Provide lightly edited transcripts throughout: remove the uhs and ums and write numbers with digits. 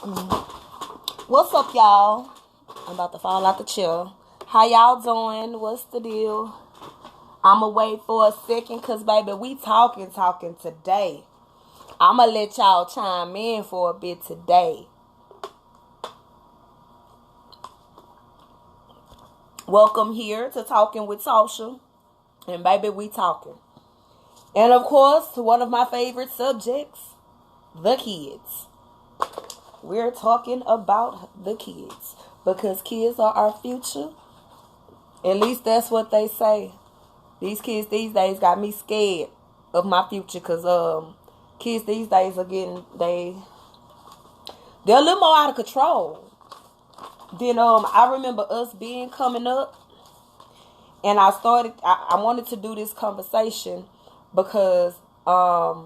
What's up, y'all? I'm about to fall out the chair. How y'all doing? What's the deal? I'ma wait for a second, cause baby, we talking today. I'ma let y'all chime in for a bit today. Welcome here to Talkin Wit Tasha, and baby, we talking. And of course, one of my favorite subjects, the kids. We're talking about the kids because kids are our future. At least that's what they say. These kids these days got me scared of my future because kids these days are getting they're a little more out of control. Then I remember us being coming up, and I wanted to do this conversation because I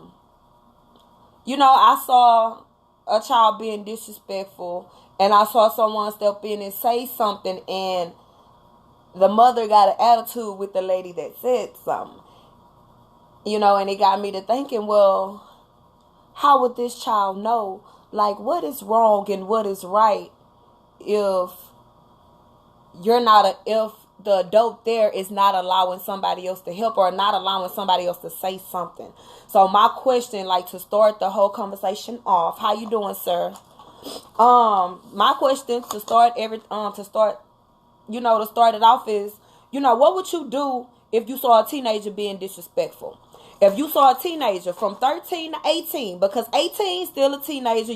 saw a child being disrespectful, and I saw someone step in and say something, and the mother got an attitude with the lady that said something. And it got me to thinking, well, how would this child know, like, what is wrong and what is right if if the adult there is not allowing somebody else to help or not allowing somebody else to say something. So my question, like, to start the whole conversation off, how you doing, sir? My question to start it off is, what would you do if you saw a teenager being disrespectful? If you saw a teenager from 13 to 18, because 18 is still a teenager,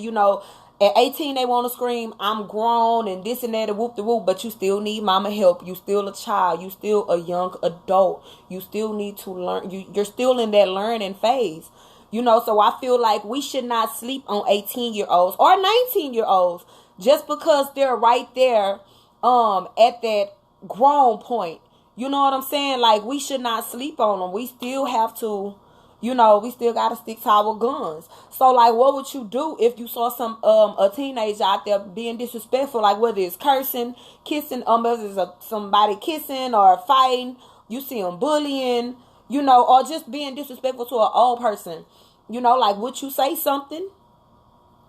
at 18 they want to scream, I'm grown and this and that and whoop the whoop, but you still need mama help. You still a child. You still a young adult. You still need to learn. You're still in that learning phase. So I feel like we should not sleep on 18-year-olds or 19-year-olds just because they're right there at that grown point. You know what I'm saying? Like, we should not sleep on them. We still have to, we still got to stick to our guns. So, like, what would you do if you saw a teenager out there being disrespectful? Like, whether it's cursing, kissing, whether it's somebody kissing or fighting, you see them bullying, or just being disrespectful to an old person. Like, would you say something?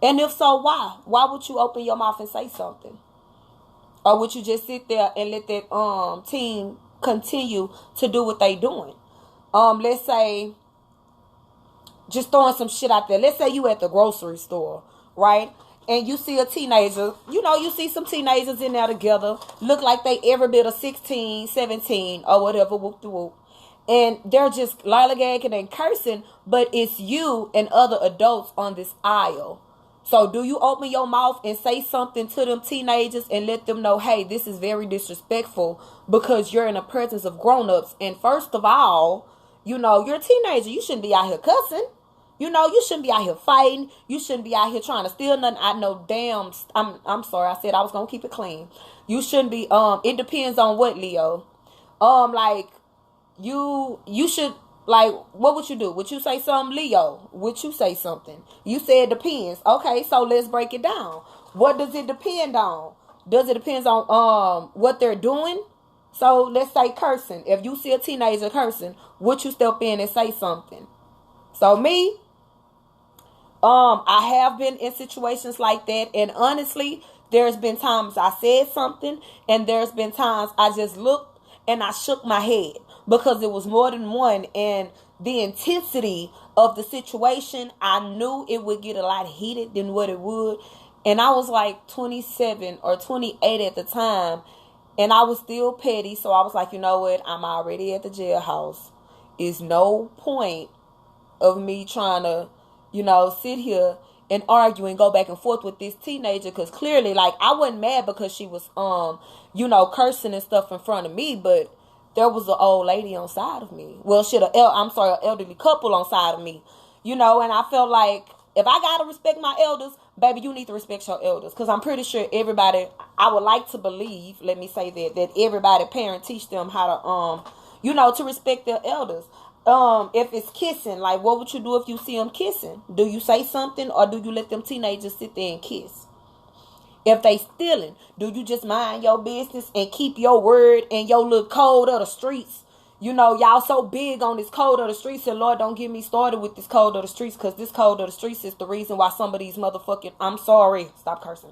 And if so, why? Why would you open your mouth and say something? Or would you just sit there and let that teen continue to do what they doing? Let's say, just throwing some shit out there. Let's say you at the grocery store, right? And you see a teenager. You see some teenagers in there together. Look like they every bit of 16, 17, or whatever, whoop de whoop. And they're just lollygagging and cursing, but it's you and other adults on this aisle. So do you open your mouth and say something to them teenagers and let them know, hey, this is very disrespectful because you're in the presence of grown-ups. And first of all, you're a teenager. You shouldn't be out here cussing. You shouldn't be out here fighting. You shouldn't be out here trying to steal nothing. I know damn, I'm sorry. I said I was going to keep it clean. You shouldn't be, it depends on what, Leo. Like, you should, like, what would you do? Would you say something, Leo? Would you say something? You said depends. Okay, so let's break it down. What does it depend on? Does it depend on what they're doing? So let's say cursing. If you see a teenager cursing, would you step in and say something? So me, I have been in situations like that, and honestly, there's been times I said something, and there's been times I just looked and I shook my head. Because it was more than one, and the intensity of the situation, I knew it would get a lot heated than what it would. And I was like 27 or 28 at the time, and I was still petty. So I was like, you know what? I'm already at the jailhouse. It's no point of me trying to, sit here and argue and go back and forth with this teenager. Because clearly, like, I wasn't mad because she was, cursing and stuff in front of me, but there was an old lady on side of me. Well, an elderly couple on side of me. And I felt like if I got to respect my elders, baby, you need to respect your elders. Because I'm pretty sure everybody, I would like to believe, let me say that everybody parent teach them how to, to respect their elders. If it's kissing, like, what would you do if you see them kissing? Do you say something, or do you let them teenagers sit there and kiss? If they stealing, do you just mind your business and keep your word and your little code of the streets? You know, y'all so big on this code of the streets, and Lord, don't get me started with this code of the streets, because this code of the streets is the reason why some of these motherfucking, I'm sorry, stop cursing.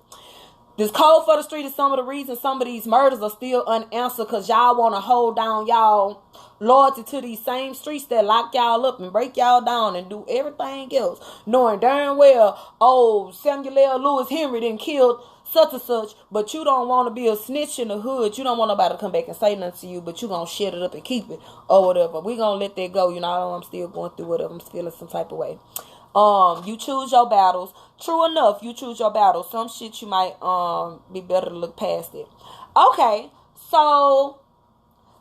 This code for the street is some of the reasons some of these murders are still unanswered, because y'all want to hold down y'all loyalty to these same streets that lock y'all up and break y'all down and do everything else, knowing darn well, oh, Samuel L. Lewis Henry done killed such and such, but you don't want to be a snitch in the hood. You don't want nobody to come back and say nothing to you, but you gonna shut it up and keep it or whatever. We gonna let that go. You know, I'm still going through whatever. I'm feeling some type of way. You choose your battles. True enough, you choose your battles. Some shit you might be better to look past it. Okay, so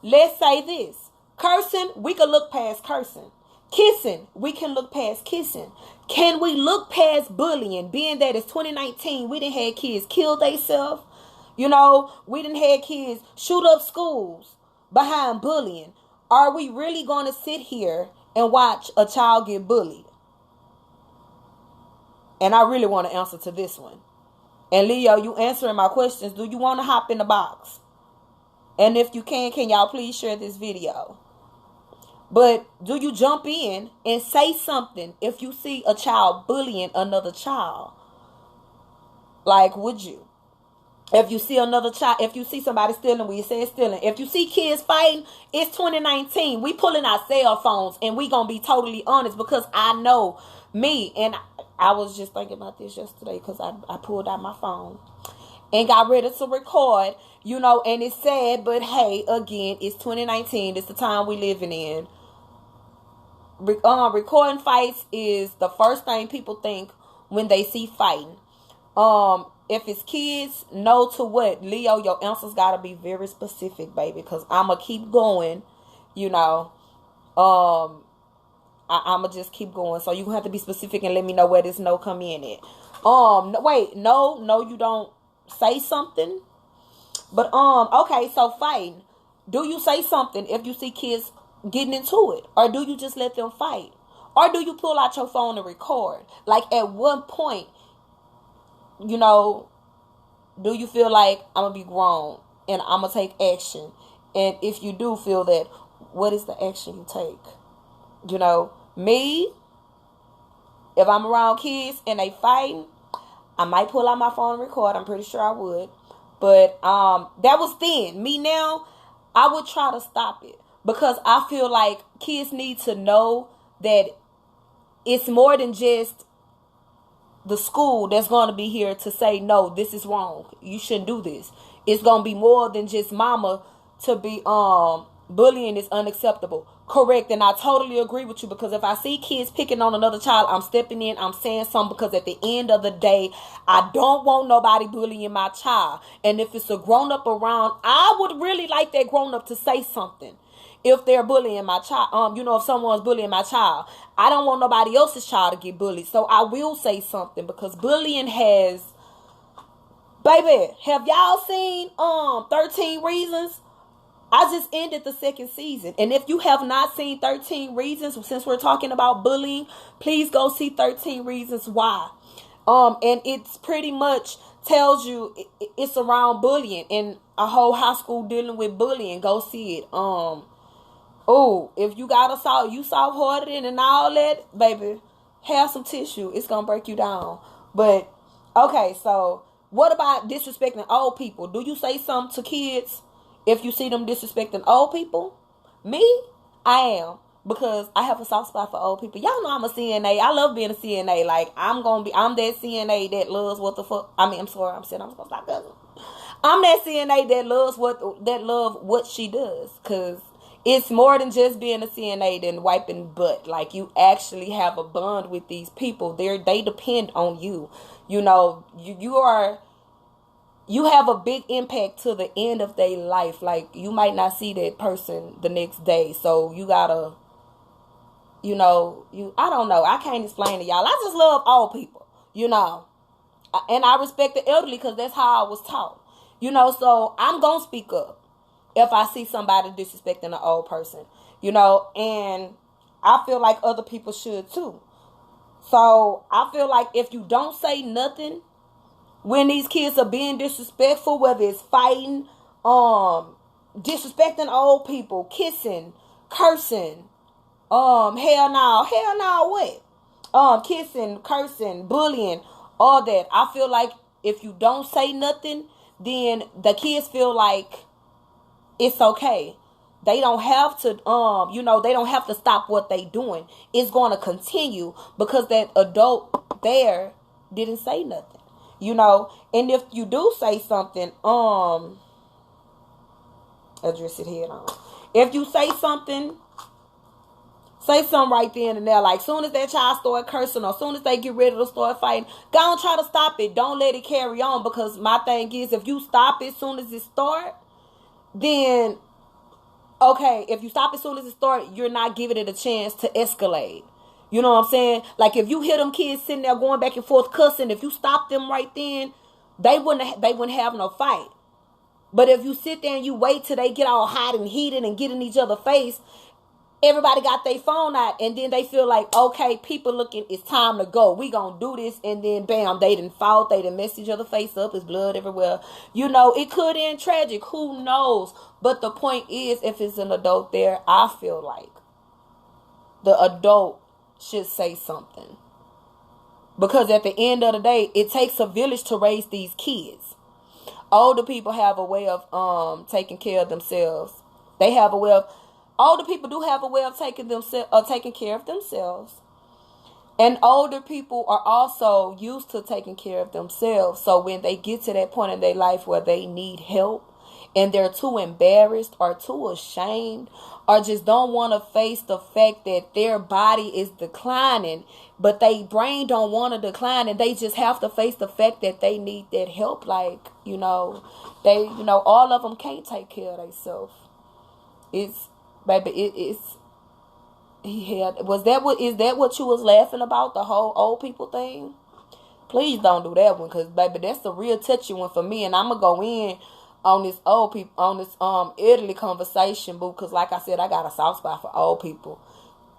let's say this. Cursing, we can look past cursing. Kissing, we can look past kissing. Can we look past bullying? Being that it's 2019, we done had kids kill themselves. You know, we done had kids shoot up schools behind bullying. Are we really going to sit here and watch a child get bullied? And I really want to answer to this one. And Leo, you answering my questions. Do you want to hop in the box? And if you can y'all please share this video? But do you jump in and say something if you see a child bullying another child? Like, would you? If you see another child, if you see somebody stealing, we say stealing. If you see kids fighting, it's 2019. We pulling our cell phones, and we gonna be totally honest, because I know me, and I was just thinking about this yesterday, because I pulled out my phone and got ready to record, you know, and it's sad, but hey, again, it's 2019. It's the time we living in. Recording fights is the first thing people think when they see fighting. If it's kids, no to what? Leo, your answers gotta be very specific, baby, because I'ma keep going, you know. I'ma just keep going. So you have to be specific and let me know where this no come in at. No, you don't say something. But okay, so fighting. Do you say something if you see kids getting into it? Or do you just let them fight? Or do you pull out your phone and record? Like, at one point, you know, do you feel like I'm going to be grown and I'm going to take action? And if you do feel that, what is the action you take? You know, me, if I'm around kids and they fighting, I might pull out my phone and record. I'm pretty sure I would. But that was then. Me now, I would try to stop it. Because I feel like kids need to know that it's more than just the school that's going to be here to say, no, this is wrong. You shouldn't do this. It's going to be more than just mama to be bullying is unacceptable. Correct. And I totally agree with you, because if I see kids picking on another child, I'm stepping in, I'm saying something, because at the end of the day, I don't want nobody bullying my child. And if it's a grown up around, I would really like that grown up to say something. If they're bullying my child, you know, if someone's bullying my child, I don't want nobody else's child to get bullied. So I will say something, because bullying has, baby, have y'all seen 13 Reasons? I just ended the second season. And if you have not seen 13 Reasons, since we're talking about bullying, please go see 13 Reasons Why. And it's pretty much tells you it's around bullying and a whole high school dealing with bullying. Go see it. Oh, if you got you soft-hearted and all that, baby, have some tissue. It's going to break you down. But, okay, so what about disrespecting old people? Do you say something to kids if you see them disrespecting old people? Me, I am. Because I have a soft spot for old people. Y'all know I'm a CNA. I love being a CNA. Like, I'm that CNA that loves what the fuck. I mean, I'm sorry. I'm saying I'm supposed to stop cussing. I'm that CNA that love what she does. Because it's more than just being a CNA than wiping butt. Like, you actually have a bond with these people. They depend on you. You know, you have a big impact to the end of their life. Like, you might not see that person the next day. So you gotta, you know, I don't know. I can't explain to y'all. I just love old people, you know. And I respect the elderly because that's how I was taught. You know, so I'm gonna speak up if I see somebody disrespecting an old person, you know, and I feel like other people should too. So I feel like if you don't say nothing when these kids are being disrespectful, whether it's fighting, disrespecting old people, kissing, cursing, hell no, what? Kissing, cursing, bullying, all that. I feel like if you don't say nothing, then the kids feel like it's okay. They don't have to, they don't have to stop what they doing. It's going to continue because that adult there didn't say nothing, And if you do say something, address it head on. If you say something right then and there. Like, soon as that child start cursing or soon as they get ready to start fighting, go and try to stop it. Don't let it carry on, because my thing is, if you stop it soon as it start, then okay, if you stop as soon as it starts, you're not giving it a chance to escalate. You know what I'm saying? Like, if you hear them kids sitting there going back and forth cussing, if you stop them right then, they wouldn't have no fight. But if you sit there and you wait till they get all hot and heated and get in each other's face, everybody got their phone out, and then they feel like, okay, people looking, it's time to go. We gonna do this, and then bam, they done fought, they done messed each other face up, there's blood everywhere. It could end tragic, who knows? But the point is, if it's an adult there, I feel like the adult should say something. Because at the end of the day, it takes a village to raise these kids. Older people have a way of taking care of themselves. Older people do have a way of taking care of themselves. And older people are also used to taking care of themselves. So when they get to that point in their life where they need help and they're too embarrassed or too ashamed or just don't want to face the fact that their body is declining, but their brain don't want to decline, and they just have to face the fact that they need that help. Like, all of them can't take care of themselves. Is that what you was laughing about, the whole old people thing? Please don't do that one, because baby, that's the real touchy one for me. And I'm gonna go in on this old people, on this elderly conversation, boo, because like I said, I got a soft spot for old people.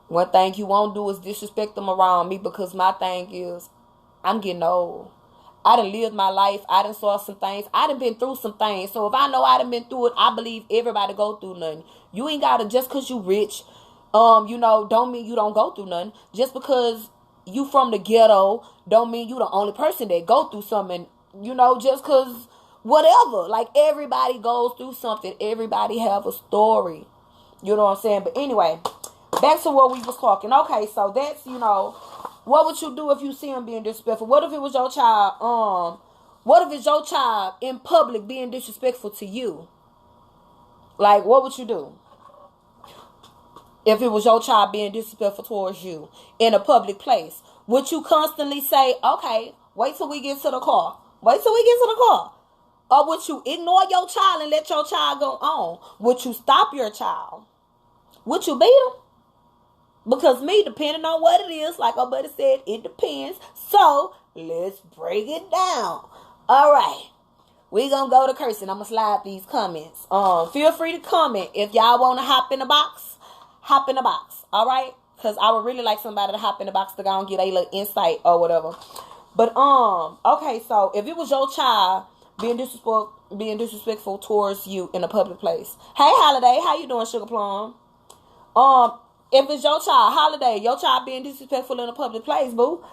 One thing you won't do is disrespect them around me, because my thing is, I'm getting old. I done lived my life. I done saw some things. I done been through some things. So if I know I done been through it, I believe everybody go through nothing. You ain't gotta, just because you rich, don't mean you don't go through nothing. Just because you from the ghetto, don't mean you the only person that go through something. Just because whatever. Like, everybody goes through something. Everybody have a story. You know what I'm saying? But anyway, back to what we was talking. Okay, so that's, what would you do if you see him being disrespectful? What if it was your child? What if it's your child in public being disrespectful to you? Like, what would you do? If it was your child being disrespectful towards you in a public place, would you constantly say, okay, wait till we get to the car? Wait till we get to the car. Or would you ignore your child and let your child go on? Would you stop your child? Would you beat him? Because me, depending on what it is, like our buddy said, it depends. So, let's break it down. All right. We gonna go to cursing. I'm gonna slide these comments. Feel free to comment. If y'all want to hop in the box, hop in the box. All right? Because I would really like somebody to hop in the box to go and get a little insight or whatever. But, okay, so if it was your child being disrespectful towards you in a public place. Hey, Holiday, how you doing, Sugar Plum? If it's your child, Holiday, your child being disrespectful in a public place, boo,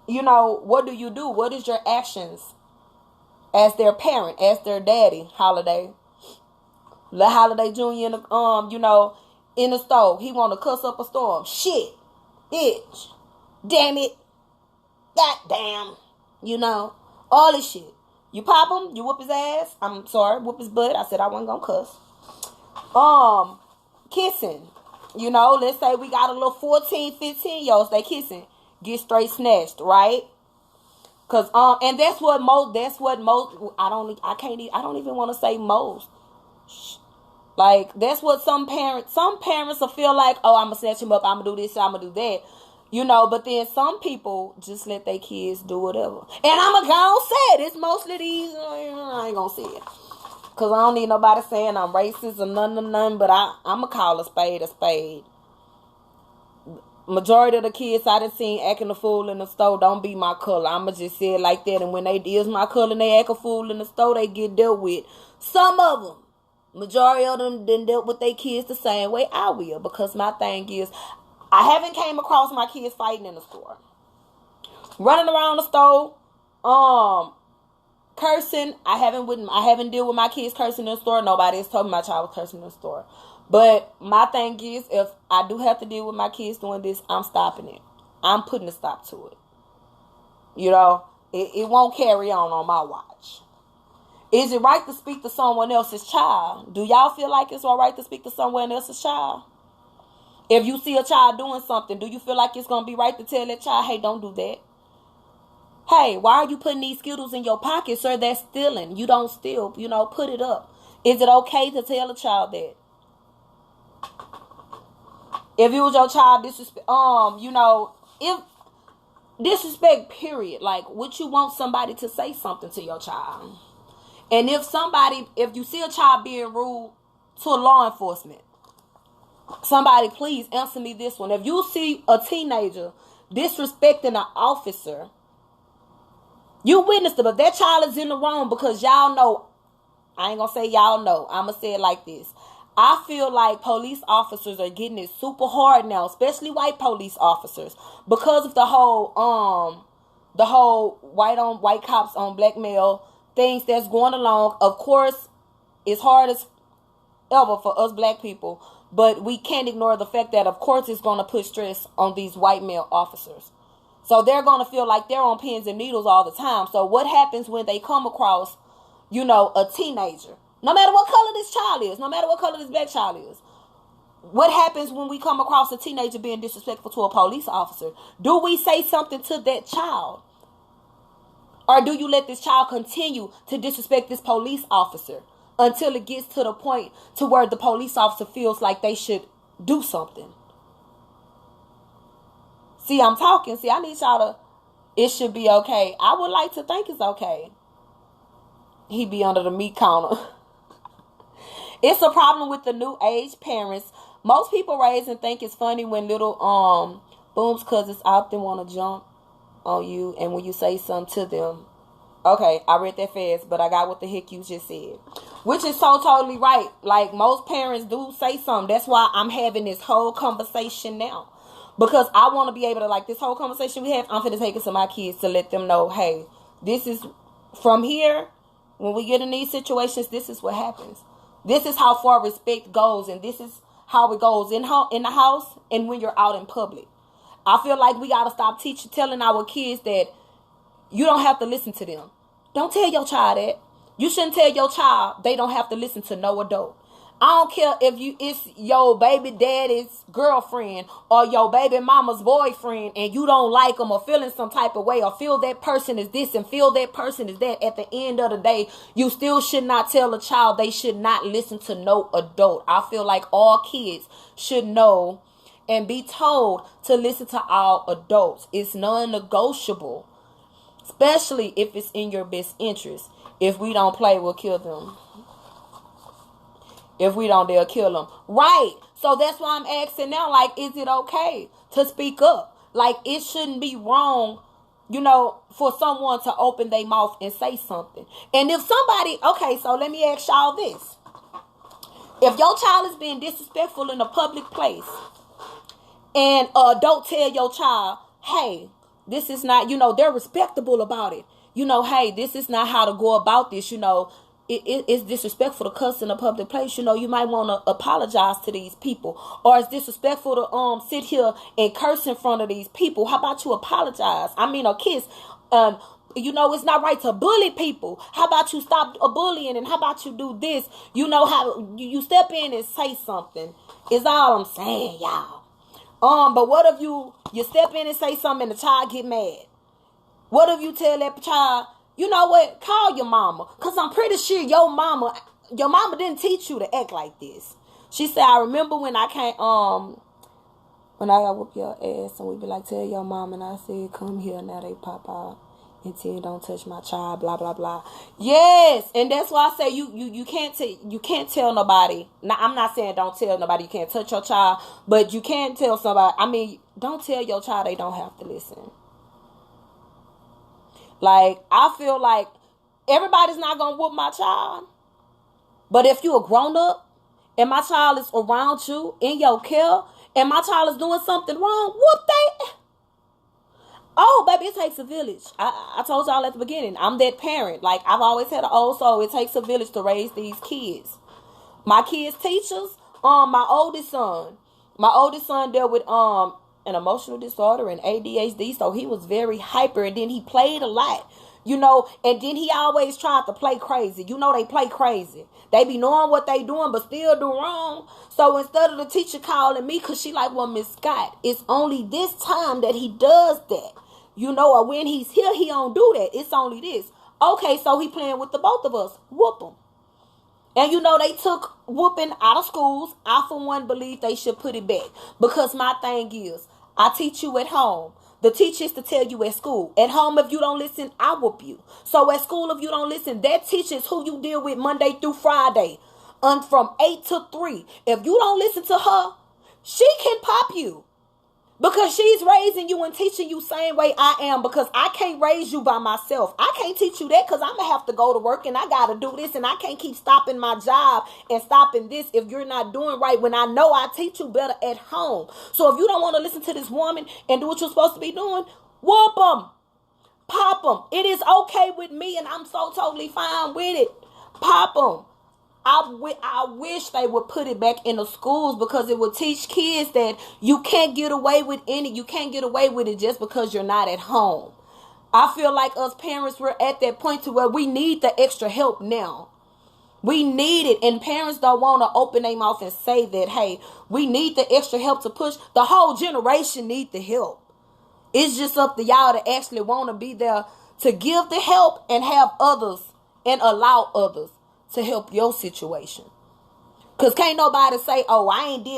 what do you do? What is your actions as their parent, as their daddy, Holiday? Let Holiday Jr. in the, in the store. He want to cuss up a storm. Shit. Bitch. Damn it. Goddamn. All this shit. You pop him, you whoop his ass. I'm sorry, whoop his butt. I said I wasn't gonna cuss. Kissing. Let's say we got a little 14, 15-year-olds, they kissing. Get straight snatched, right? Cause and that's what most I don't even want to say most. Like, that's what some parents will feel like, oh, I'm gonna snatch him up, I'm gonna do this, I'm gonna do that. But then some people just let their kids do whatever. And I'm going to go and say it. It's mostly these. I ain't going to say it. Because I don't need nobody saying I'm racist or none. But I'm going to call a spade a spade. Majority of the kids I done seen acting a fool in the store don't be my color. I'm going to just say it like that. And when they is my color and they act a fool in the store, they get dealt with. Some of them. Majority of them didn't deal with their kids the same way I will. Because my thing is, I haven't came across my kids fighting in the store. Running around the store, cursing. I haven't dealt with my kids cursing in the store. Nobody has told me my child was cursing in the store. But my thing is, if I do have to deal with my kids doing this, I'm stopping it. I'm putting a stop to it. You know, it won't carry on my watch. Is it right to speak to someone else's child? Do y'all feel like it's all right to speak to someone else's child? If you see a child doing something, do you feel like it's going to be right to tell that child, hey, don't do that? Hey, why are you putting these Skittles in your pocket, sir? That's stealing. You don't steal. You know, put it up. Is it okay to tell a child that? If it was your child, if disrespect, period. Like, would you want somebody to say something to your child? And if you see a child being rude to a law enforcement, somebody please answer me this one. If you see a teenager disrespecting an officer, you witnessed it, but that child is in the wrong because y'all know. I ain't gonna say y'all know. I'm gonna say it like this. I feel like police officers are getting it super hard now, especially white police officers, because of the whole white cops on black male things that's going along. Of course, it's hard as ever for us black people, but we can't ignore the fact that, of course, it's going to put stress on these white male officers. So they're going to feel like they're on pins and needles all the time. So what happens when they come across, a teenager? No matter what color this child is, no matter what color this black child is. What happens when we come across a teenager being disrespectful to a police officer? Do we say something to that child? Or do you let this child continue to disrespect this police officer until it gets to the point to where the police officer feels like they should do something? See, I'm talking. See, I need y'all to, it should be okay. I would like to think it's okay. He be under the meat counter. It's a problem with the new age parents. Most people raise and think it's funny when little booms cousins often want to jump on you and when you say something to them. Okay, I read that fast, but I got what the heck you just said. Which is so totally right. Like, most parents do say something. That's why I'm having this whole conversation now. Because I want to be able to, like, this whole conversation we have, I'm going to take it to my kids to let them know, hey, this is, from here, when we get in these situations, this is what happens. This is how far respect goes, and this is how it goes in the house and when you're out in public. I feel like we got to stop telling our kids that you don't have to listen to them. Don't tell your child that. You shouldn't tell your child they don't have to listen to no adult. I don't care if it's your baby daddy's girlfriend or your baby mama's boyfriend and you don't like them or feeling some type of way or feel that person is this and feel that person is that. At the end of the day, you still should not tell a child they should not listen to no adult. I feel like all kids should know and be told to listen to all adults. It's non-negotiable, especially if it's in your best interest. If we don't play, we'll kill them. If we don't, they'll kill them. Right. So that's why I'm asking now, like, is it okay to speak up? Like, it shouldn't be wrong, for someone to open their mouth and say something. And if somebody, okay, so let me ask y'all this. If your child is being disrespectful in a public place and don't tell your child, hey, this is not, they're respectable about it. Hey, this is not how to go about this, It's disrespectful to cuss in a public place. You might want to apologize to these people. Or it's disrespectful to sit here and curse in front of these people. How about you apologize? I mean, a kiss. It's not right to bully people. How about you stop bullying? And how about you do this? How you step in and say something. Is all I'm saying, y'all. But what if you step in and say something and the child get mad? What if you tell that child, you know what? Call your mama. Because I'm pretty sure your mama didn't teach you to act like this. She said, I remember when I came, when I got whoop your ass and we be like, tell your mom. And I said, come here. Now they pop out and tell don't touch my child, blah, blah, blah. Yes. And that's why I say you can't tell nobody. Now, I'm not saying don't tell nobody you can't touch your child. But you can't tell somebody. I mean, don't tell your child they don't have to listen. Like, I feel like everybody's not going to whoop my child. But if you a grown up and my child is around you in your care and my child is doing something wrong, whoop they. Oh, baby, it takes a village. I told y'all at the beginning, I'm that parent. Like, I've always had an old soul. It takes a village to raise these kids. My kids' teachers, my oldest son dealt with an emotional disorder and ADHD, so he was very hyper, and then he played a lot, you know, and then he always tried to play crazy. You know, they play crazy. They be knowing what they doing, but still do wrong. So instead of the teacher calling me, because she like, well, Miss Scott, it's only this time that he does that. You know, or when he's here, he don't do that. It's only this. Okay, so he playing with the both of us. Whoop him. And you know, they took whooping out of schools. I, for one, believe they should put it back. Because my thing is, I teach you at home. The teacher is to tell you at school. At home, if you don't listen, I whoop you. So at school, if you don't listen, that teacher is who you deal with Monday through Friday. From 8 to 3. If you don't listen to her, she can pop you. Because she's raising you and teaching you same way I am. Because I can't raise you by myself. I can't teach you that because I'm going to have to go to work and I got to do this. And I can't keep stopping my job and stopping this if you're not doing right when I know I teach you better at home. So if you don't want to listen to this woman and do what you're supposed to be doing, whoop them. Pop them. It is okay with me and I'm so totally fine with it. Pop them. I wish they would put it back in the schools because it would teach kids that you can't get away with you can't get away with it just because you're not at home. I feel like us parents, we're at that point to where we need the extra help now. We need it, and parents don't want to open their mouth and say that, hey, we need the extra help to push. The whole generation need the help. It's just up to y'all to actually want to be there to give the help and have others and allow others to help your situation. Because can't nobody say, oh,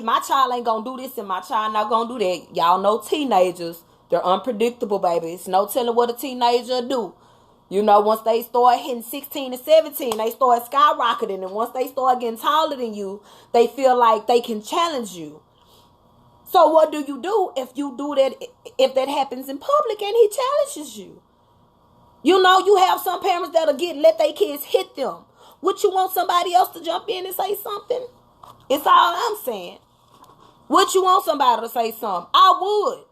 my child ain't gonna do this and my child not gonna do that. Y'all know teenagers, they're unpredictable, baby. It's no telling what a teenager do. You know, once they start hitting 16 and 17, they start skyrocketing. And once they start getting taller than you, they feel like they can challenge you. So what do you do if you do that, if that happens in public and he challenges you? You know, you have some parents that'll let their kids hit them. Would you want somebody else to jump in and say something? It's all I'm saying. Would you want somebody to say something? I would.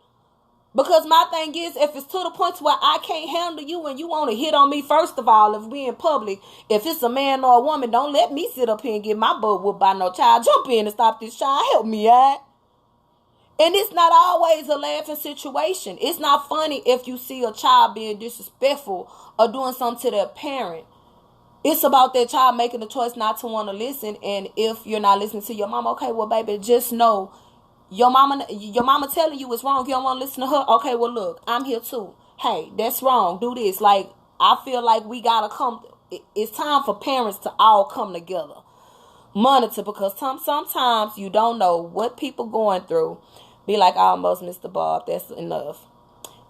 Because my thing is, if it's to the point where I can't handle you and you want to hit on me, first of all, if we in public, if it's a man or a woman, don't let me sit up here and get my butt whooped by no child. Jump in and stop this child. Help me out. And it's not always a laughing situation. It's not funny if you see a child being disrespectful or doing something to their parent. It's about that child making the choice not to want to listen. And if you're not listening to your mom, okay, well, baby, just know your mama telling you it's wrong. You don't want to listen to her. Okay, well, look, I'm here too. Hey, that's wrong. Do this. Like, I feel like we got to come. It's time for parents to all come together. Monitor, because sometimes you don't know what people going through. Be like, almost, Mr. Bob, that's enough.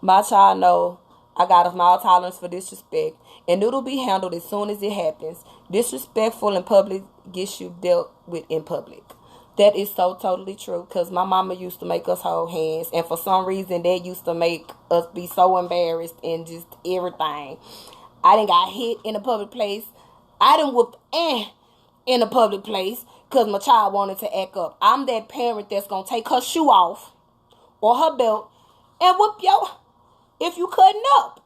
My child know I got a mild tolerance for disrespect, and it'll be handled as soon as it happens. Disrespectful in public gets you dealt with in public. That is so totally true, because my mama used to make us hold hands, and for some reason that used to make us be so embarrassed and just everything. I done got hit in a public place. I done whooped in a public place because my child wanted to act up. I'm that parent that's going to take her shoe off or her belt and whoop yo if you cutting up.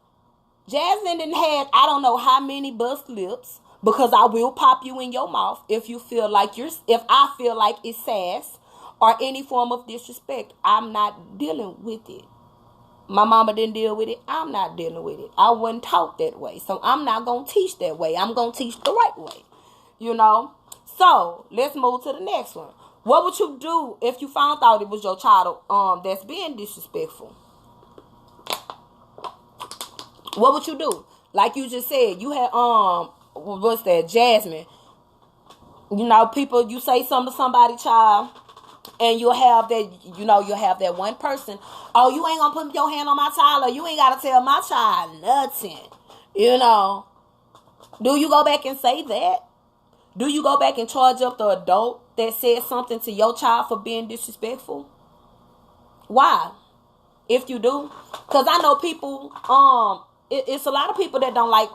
Jasmine done had I don't know how many bust lips, because I will pop you in your mouth if I feel like it's sass or any form of disrespect. I'm not dealing with it. My mama didn't deal with it. I'm not dealing with it. I wasn't taught that way. So I'm not going to teach that way. I'm going to teach the right way. You know? So let's move to the next one. What would you do if you found out it was your child that's being disrespectful? What would you do? Like you just said, you had what's that, Jasmine. You know, people, you say something to somebody, child, and you'll have that one person, oh, you ain't gonna put your hand on my child, or you ain't gotta tell my child nothing. You know. Do you go back and say that? Do you go back and charge up the adult that said something to your child for being disrespectful? Why? If you do. Because I know people, it's a lot of people that don't like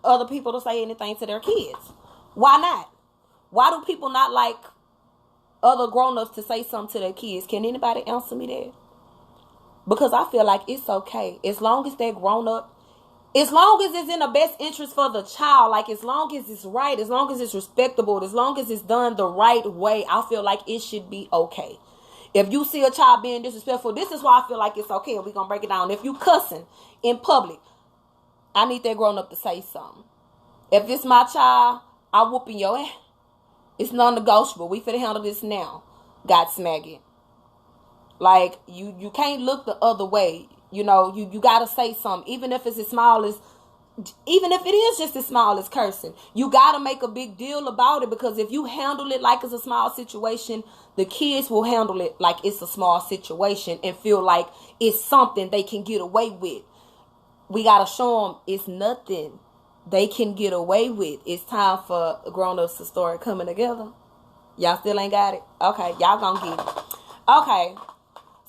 other people to say anything to their kids. Why not? Why do people not like other grown-ups to say something to their kids? Can anybody answer me that? Because I feel like it's okay. As long as they're grown up, as long as it's in the best interest for the child, like as long as it's right, as long as it's respectable, as long as it's done the right way, I feel like it should be okay. If you see a child being disrespectful, this is why I feel like it's okay. And we're going to break it down. If you cussing in public, I need that grown up to say something. If it's my child, I whooping your ass. It's non-negotiable. We finna handle this now. God smack it. Like, you can't look the other way. You know, you gotta say something. Even if it's as small as, even if it is just as small as cursing. You gotta make a big deal about it, because if you handle it like it's a small situation, the kids will handle it like it's a small situation and feel like it's something they can get away with. We gotta show them it's nothing they can get away with. It's time for grown-ups to start coming together. Y'all still ain't got it? Okay, y'all gonna get it. Okay,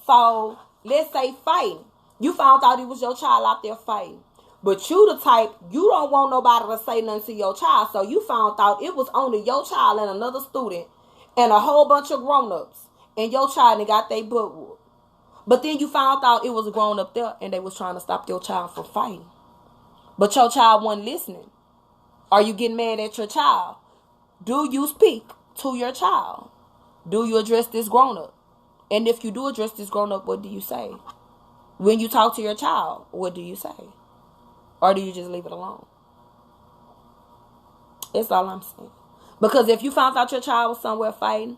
so let's say fighting. You found out it was your child out there fighting. But you the type, you don't want nobody to say nothing to your child. So you found out it was only your child and another student and a whole bunch of grown-ups. And your child got their butt whooped. But then you found out it was a grown-up there and they was trying to stop your child from fighting. But your child wasn't listening. Are you getting mad at your child? Do you speak to your child? Do you address this grown-up? And if you do address this grown-up, what do you say? When you talk to your child, what do you say? Or do you just leave it alone? That's all I'm saying. Because if you found out your child was somewhere fighting,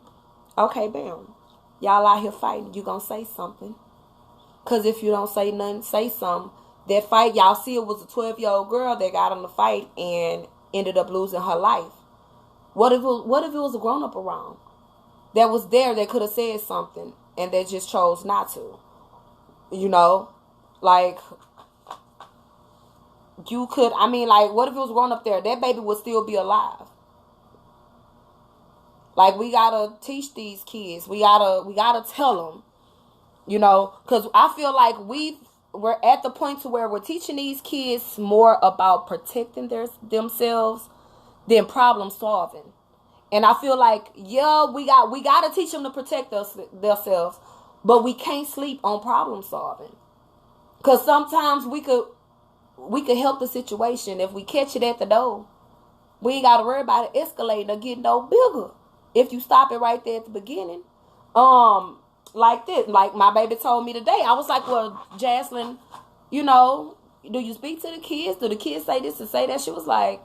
okay, bam. Y'all out here fighting. You gonna say something. Because if you don't say nothing, say something. That fight, y'all see, it was a 12-year-old girl that got in the fight and ended up losing her life. What if it was a grown-up around that was there that could have said something and they just chose not to? You know, like, you could, I mean, like, what if it was grown up there? That baby would still be alive. Like, we gotta teach these kids. We gotta tell them, you know, because I feel like we're at the point to where we're teaching these kids more about protecting themselves than problem solving. And I feel like, yeah, we gotta teach them to protect themselves. But we can't sleep on problem solving. Because sometimes we could help the situation. If we catch it at the door, we ain't got to worry about it escalating or getting no bigger. If you stop it right there at the beginning. Like this. Like my baby told me today. I was like, well, Jaslyn, you know, do you speak to the kids? Do the kids say this and say that? She was like,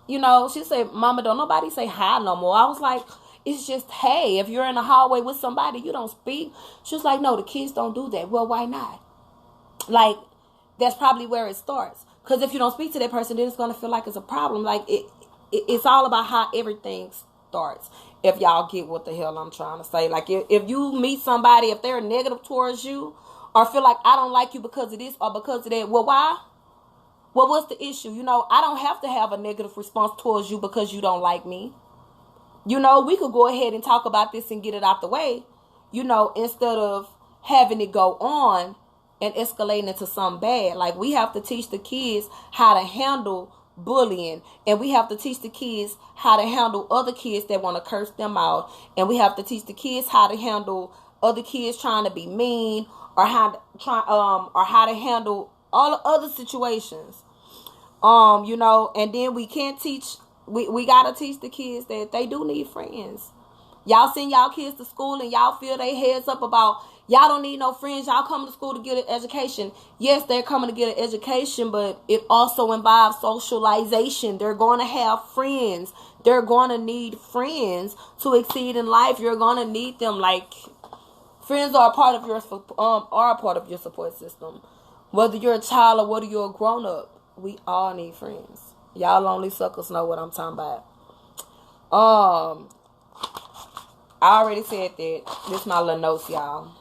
you know, she said, Mama, don't nobody say hi no more. I was like, it's just, hey, if you're in the hallway with somebody, you don't speak. She was like, no, the kids don't do that. Well, why not? Like, that's probably where it starts. Because if you don't speak to that person, then it's going to feel like it's a problem. Like, it's all about how everything starts. If y'all get what the hell I'm trying to say. Like, if you meet somebody, if they're negative towards you, or feel like I don't like you because of this or because of that, well, why? Well, what's the issue? You know, I don't have to have a negative response towards you because you don't like me. You know, we could go ahead and talk about this and get it out the way, you know, instead of having it go on and escalating into something bad. Like, we have to teach the kids how to handle bullying. And we have to teach the kids how to handle other kids that want to curse them out. And we have to teach the kids how to handle other kids trying to be mean, or how to handle all the other situations. You know, and then we can't teach. We gotta teach the kids that they do need friends. Y'all send y'all kids to school and y'all feel their heads up about y'all don't need no friends. Y'all coming to school to get an education. Yes, they're coming to get an education, but it also involves socialization. They're going to have friends. They're going to need friends to exceed in life. You're going to need them. Like, friends are a part of your support system. Whether you're a child or whether you're a grown up, we all need friends. Y'all lonely suckers know what I'm talking about. I already said that. This is my little notes, y'all.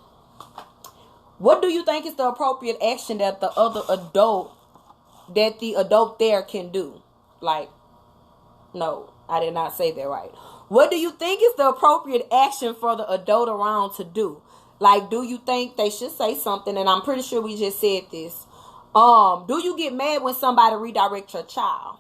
What do you think is the appropriate action that the adult there can do? Like, no, I did not say that right. What do you think is the appropriate action for the adult around to do? Like, do you think they should say something? And I'm pretty sure we just said this. Do you get mad when somebody redirects your child?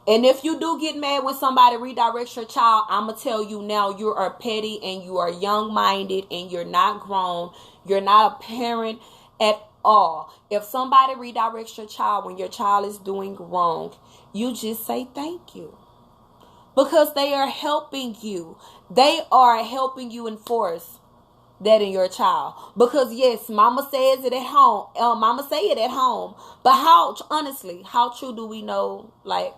And if you do get mad when somebody redirects your child, I'm going to tell you now, you are petty and you are young-minded and you're not grown. You're not a parent at all. If somebody redirects your child when your child is doing wrong, you just say thank you. Because they are helping you. They are helping you enforce that in your child. Because yes, mama says it at home. Mama say it at home. But honestly, how true do we know, like,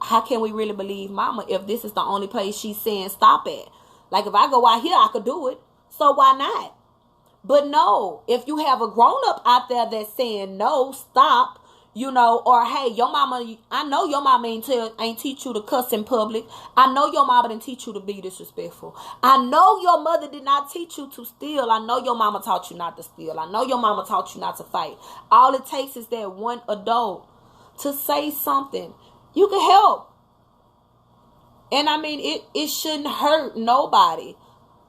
how can we really believe mama if this is the only place she's saying stop at? Like, if I go out here, I could do it. So why not? But no, if you have a grown-up out there that's saying no, stop, or hey, your mama, I know your mama ain't teach you to cuss in public. I know your mama didn't teach you to be disrespectful. I know your mother did not teach you to steal. I know your mama taught you not to steal. I know your mama taught you not to fight. All it takes is that one adult to say something. You can help. And I mean, it shouldn't hurt nobody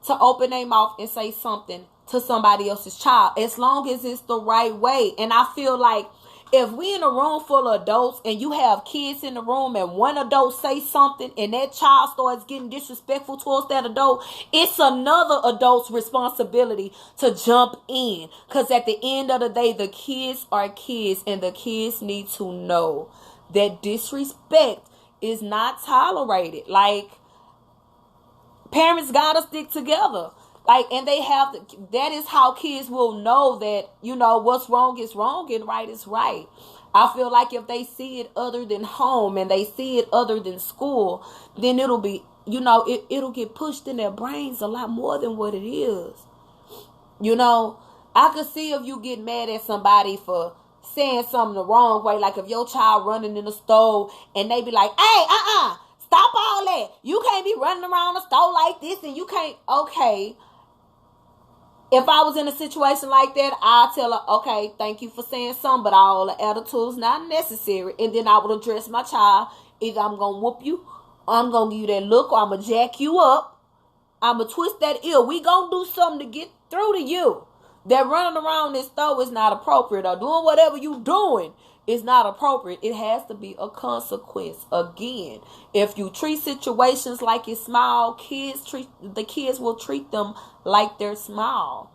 to open their mouth and say something to somebody else's child, as long as it's the right way. And I feel like if we in a room full of adults and you have kids in the room and one adult say something and that child starts getting disrespectful towards that adult, it's another adult's responsibility to jump in. Because at the end of the day, the kids are kids and the kids need to know that disrespect is not tolerated. Like, parents gotta stick together. Like, and they have to, that is how kids will know that, what's wrong is wrong and right is right. I feel like if they see it other than home and they see it other than school, then it'll be, it'll get pushed in their brains a lot more than what it is. I could see if you get mad at somebody for saying something the wrong way, like if your child running in the store and they be like, hey, stop all that. You can't be running around the store like this and you can't. Okay. If I was in a situation like that, I'd tell her, okay, thank you for saying something, but all the attitude's not necessary. And then I would address my child. Either I'm going to whoop you, or I'm going to give you that look, or I'm going to jack you up. I'm going to twist that ear. We going to do something to get through to you. That running around this store is not appropriate, or doing whatever you doing is not appropriate. It has to be a consequence. Again, if you treat situations like it's small, the kids will treat them like they're small.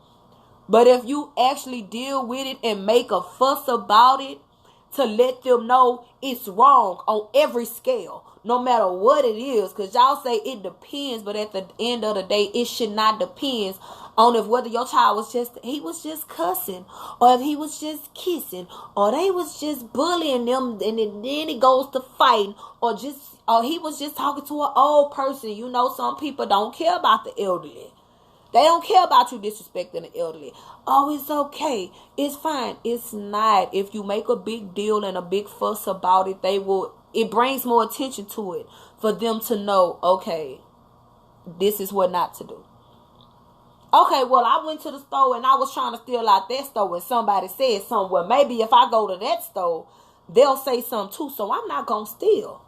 But if you actually deal with it and make a fuss about it to let them know it's wrong on every scale, no matter what it is, because y'all say it depends, but at the end of the day, it should not depend on if whether your child was just cussing, or if he was just kissing, or they was just bullying them, and then it goes to fighting, or he was just talking to an old person. Some people don't care about the elderly. They don't care about you disrespecting the elderly. Oh, it's okay. It's fine. It's not. If you make a big deal and a big fuss about it, it brings more attention to it for them to know, okay, this is what not to do. Okay, well, I went to the store and I was trying to steal out that store and somebody said something. Well, maybe if I go to that store, they'll say something too, so I'm not going to steal.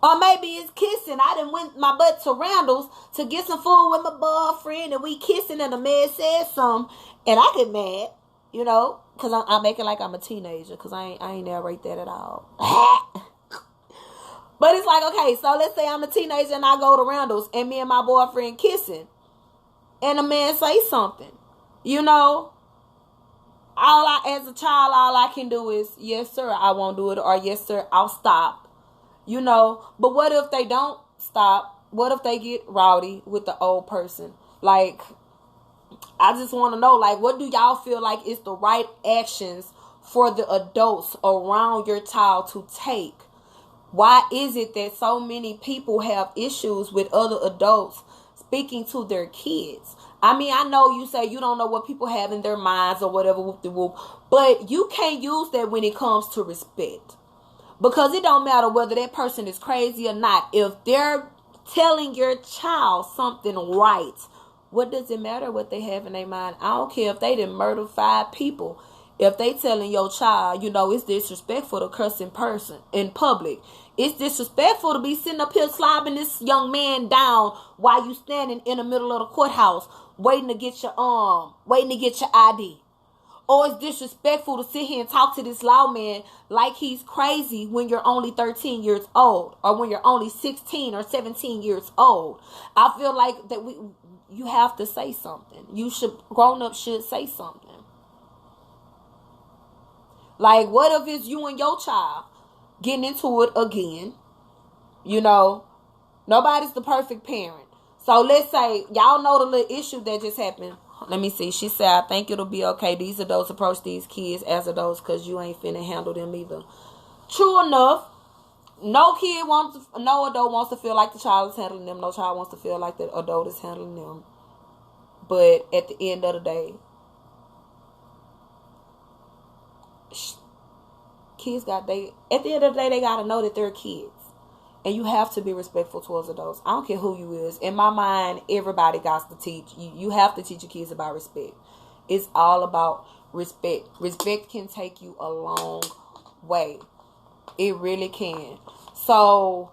Or maybe it's kissing. I done went my butt to Randall's to get some food with my boyfriend and we kissing and the man said something and I get mad, because I'm making like I'm a teenager because I ain't narrate that at all. But it's like, okay, so let's say I'm a teenager and I go to Randall's and me and my boyfriend kissing. And a man say something, as a child, all I can do is, yes, sir, I won't do it. Or yes, sir, I'll stop, But what if they don't stop? What if they get rowdy with the old person? Like, I just want to know, like, what do y'all feel like is the right actions for the adults around your child to take? Why is it that so many people have issues with other adults speaking to their kids? I mean, I know you say you don't know what people have in their minds or whatever, whoop-de-whoop, but you can't use that when it comes to respect. Because it don't matter whether that person is crazy or not. If they're telling your child something right, what does it matter what they have in their mind? I don't care if they didn't murder 5 people. If they telling your child, it's disrespectful to curse in person, in public. It's disrespectful to be sitting up here slobbing this young man down while you standing in the middle of the courthouse waiting to get your ID. Or it's disrespectful to sit here and talk to this lawman like he's crazy when you're only 13 years old, or when you're only 16 or 17 years old. I feel like that you have to say something. Grown-ups should say something. Like, what if it's you and your child getting into it again? You know, nobody's the perfect parent. So let's say y'all know the little issue that just happened. Let me see. She said, I think it'll be okay. These adults approach these kids as adults because you ain't finna handle them either. True enough. No adult wants to feel like the child is handling them. No child wants to feel like the adult is handling them. But at the end of the day, kids at the end of the day, they got to know that they're kids. And you have to be respectful towards adults. I don't care who you is. In my mind, everybody got to teach. You have to teach your kids about respect. It's all about respect. Respect can take you a long way. It really can. So,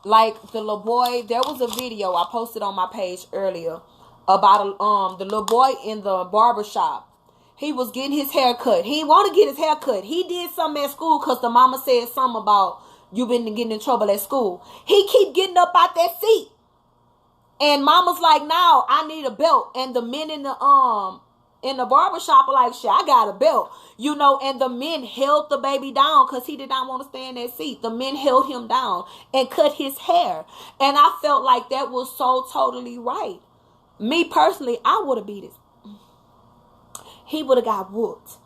like the little boy, there was a video I posted on my page earlier about the little boy in the barber shop. He was getting his hair cut. He didn't want to get his hair cut. He did something at school because the mama said something about, you been getting in trouble at school. He keep getting up out that seat. And mama's like, no, I need a belt. And the men in the barbershop are like, shit, I got a belt. You know, and the men held the baby down because he did not want to stay in that seat. The men held him down and cut his hair. And I felt like that was so totally right. Me personally, I would have beat it. He would have got whooped.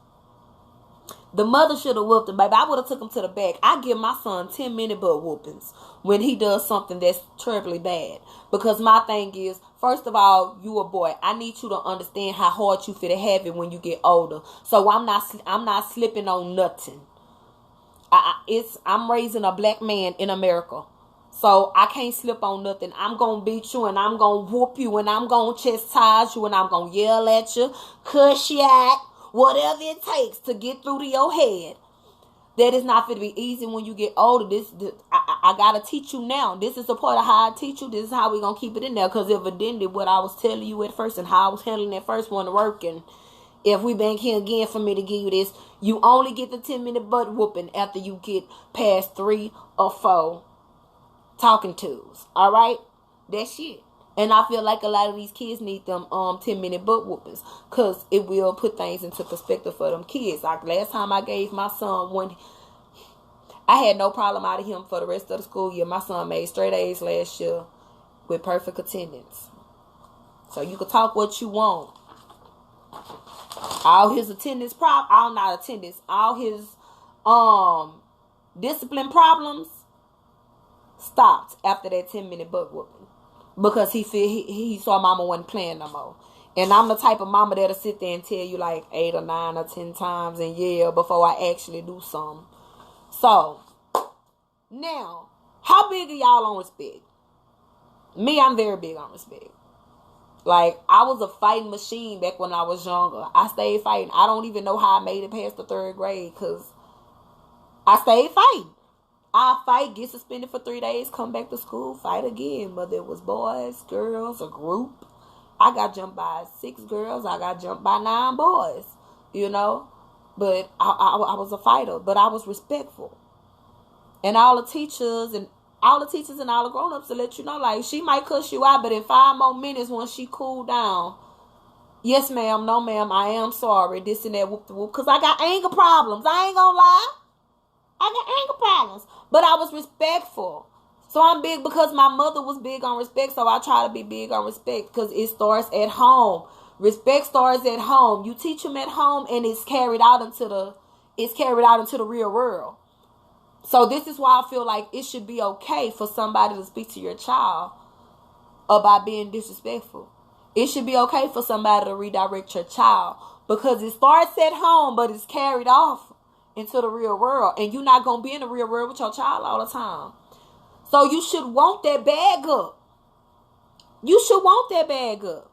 The mother should have whooped him, baby. I would have took him to the back. I give my son 10-minute butt whoopings when he does something that's terribly bad. Because my thing is, first of all, you a boy. I need you to understand how hard you fit to have it when you get older. So I'm not slipping on nothing. I'm raising a black man in America. So I can't slip on nothing. I'm going to beat you and I'm going to whoop you and I'm going to chastise you and I'm going to yell at you, cuss you out. Whatever it takes to get through to your head. That is not going to be easy when you get older. I got to teach you now. This is a part of how I teach you. This is how we're going to keep it in there. Because evidently what I was telling you at first and how I was handling that first one to work. And if we back here again for me to give you this, you only get the 10-minute butt whooping after you get past 3 or 4 talking tos. All right? That's it. And I feel like a lot of these kids need them 10-minute butt whoopings. Because it will put things into perspective for them kids. Like last time I gave my son one, I had no problem out of him for the rest of the school year. My son made straight A's last year with perfect attendance. So you can talk what you want. All his attendance all his discipline problems stopped after that 10-minute butt whooping. Because he saw mama wasn't playing no more. And I'm the type of mama that'll sit there and tell you like 8 or 9 or 10 times and yeah before I actually do something. So, now, how big are y'all on respect? Me, I'm very big on respect. Like, I was a fighting machine back when I was younger. I stayed fighting. I don't even know how I made it past the 3rd grade because I stayed fighting. I fight, get suspended for 3 days, come back to school, fight again. Whether it was boys, girls, a group. I got jumped by 6 girls. I got jumped by 9 boys. You know? But I was a fighter. But I was respectful. And all the teachers and all the grown-ups to let you know, like, she might cuss you out, but in 5 more minutes when she cooled down, yes, ma'am, no, ma'am, I am sorry, this and that, whoop the whoop. Because I got anger problems. I ain't gonna lie. I got anger problems. But I was respectful. So I'm big because my mother was big on respect. So I try to be big on respect because it starts at home. Respect starts at home. You teach them at home and it's carried out into the real world. So this is why I feel like it should be okay for somebody to speak to your child about being disrespectful. It should be okay for somebody to redirect your child because it starts at home, but it's carried off into the real world. And you're not going to be in the real world with your child all the time. So you should want that bag up. You should want that bag up.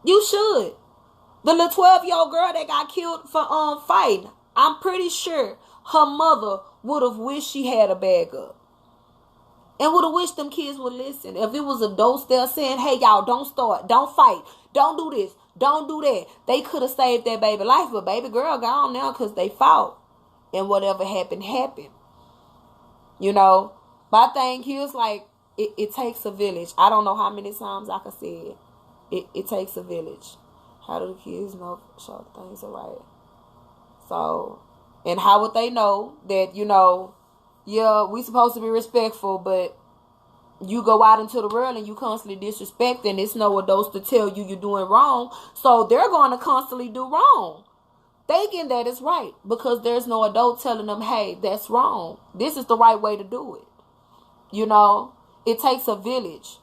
You should. The little 12-year-old girl that got killed for fighting, I'm pretty sure her mother would have wished she had a bag up. And would have wished them kids would listen. If it was adults there saying, hey, y'all, don't start. Don't fight. Don't do this. Don't do that. They could have saved that baby life, but baby girl gone now because they fought. And whatever happened, happened. You know? My thing here is like, it takes a village. I don't know how many times I can say it. It takes a village. How do the kids know sure things are right? So, and how would they know that, you know, yeah, we supposed to be respectful, but you go out into the world and you constantly disrespect, and there's no adults to tell you you're doing wrong. So they're going to constantly do wrong, thinking that it's right, because there's no adult telling them, hey, that's wrong. This is the right way to do it. You know, it takes a village.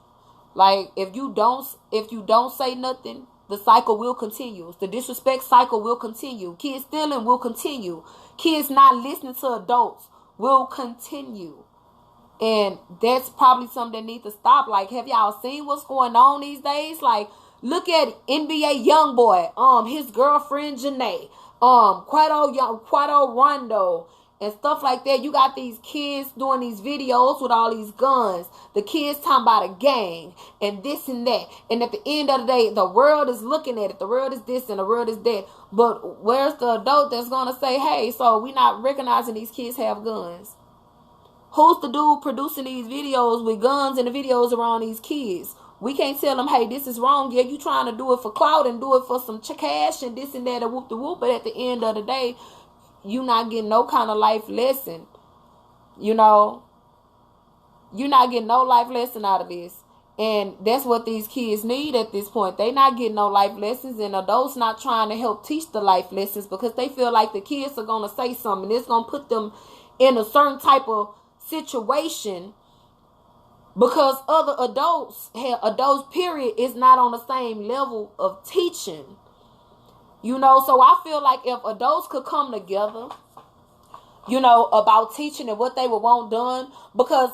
Like, if you don't say nothing, the cycle will continue. The disrespect cycle will continue. Kids stealing will continue. Kids not listening to adults will continue. And that's probably something that needs to stop. Like, have y'all seen what's going on these days? Like, look at NBA YoungBoy, his girlfriend Janae, Quado Rondo, and stuff like that. You got these kids doing these videos with all these guns. The kids talking about a gang and this and that. And at the end of the day, the world is looking at it. The world is this and the world is that. But where's the adult that's going to say, hey, so we not recognizing these kids have guns? Who's the dude producing these videos with guns and the videos around these kids? We can't tell them, hey, this is wrong. Yeah, you trying to do it for clout and do it for some cash and this and that and whoop the whoop. But at the end of the day, you not getting no kind of life lesson. You know, you're not getting no life lesson out of this. And that's what these kids need at this point. They not getting no life lessons, and adults not trying to help teach the life lessons because they feel like the kids are going to say something. It's going to put them in a certain type of situation because other adults period is not on the same level of teaching. You know, so I feel like if adults could come together, you know, about teaching and what they would want done, because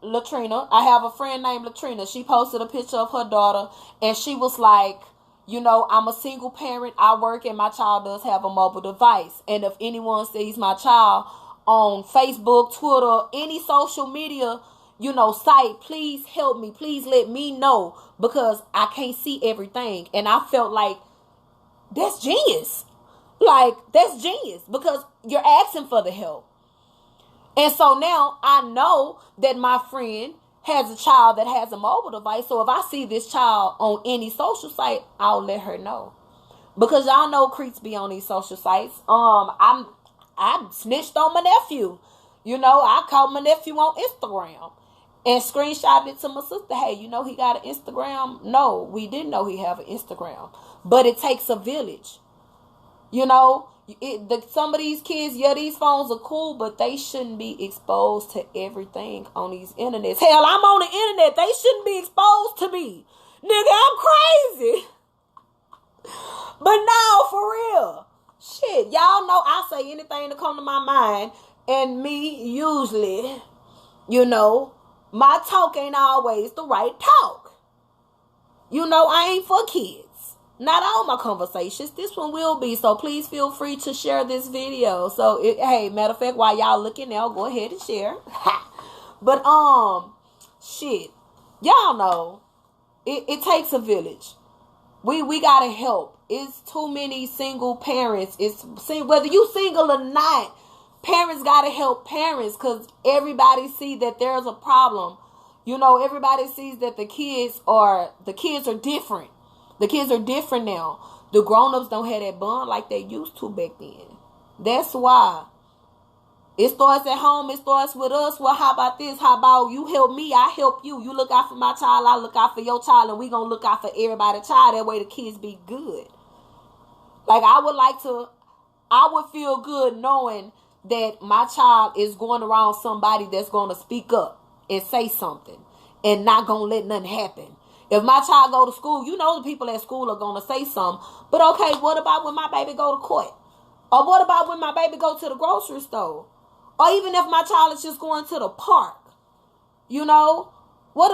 Latrina, I have a friend named Latrina. She posted a picture of her daughter and she was like, you know, I'm a single parent. I work and my child does have a mobile device. And if anyone sees my child on Facebook, Twitter, any social media, you know, site, please help me. Please let me know because I can't see everything. And I felt like that's genius. Like, that's genius because you're asking for the help. And so now I know that my friend has a child that has a mobile device. So if I see this child on any social site, I'll let her know. Because y'all know creeps be on these social sites. I snitched on my nephew. You know, I called my nephew on Instagram and screenshotted it to my sister. Hey, you know he got an Instagram? No, we didn't know he have an Instagram. But it takes a village. You know, some of these kids, yeah, these phones are cool, but they shouldn't be exposed to everything on these internets. Hell, I'm on the internet. They shouldn't be exposed to me. Nigga, I'm crazy. But no, for real. Shit, y'all know I say anything to come to my mind. And me, usually, you know, my talk ain't always the right talk. You know, I ain't for kids. Not all my conversations. This one will be. So please feel free to share this video. So, hey, matter of fact, while y'all looking now, go ahead and share. But, shit. Y'all know, it takes a village. We gotta help. It's too many single parents. Whether you single or not, parents gotta help parents because everybody see that there's a problem. You know, everybody sees that the kids are different. The kids are different now. The grown-ups don't have that bond like they used to back then. That's why. It starts at home. It starts with us. Well, how about this? How about you help me? I help you. You look out for my child. I look out for your child. And we going to look out for everybody's child. That way the kids be good. Like, I would feel good knowing that my child is going around somebody that's going to speak up and say something and not going to let nothing happen. If my child go to school, you know the people at school are going to say something. But okay, what about when my baby go to court? Or what about when my baby go to the grocery store? Or even if my child is just going to the park? You know? My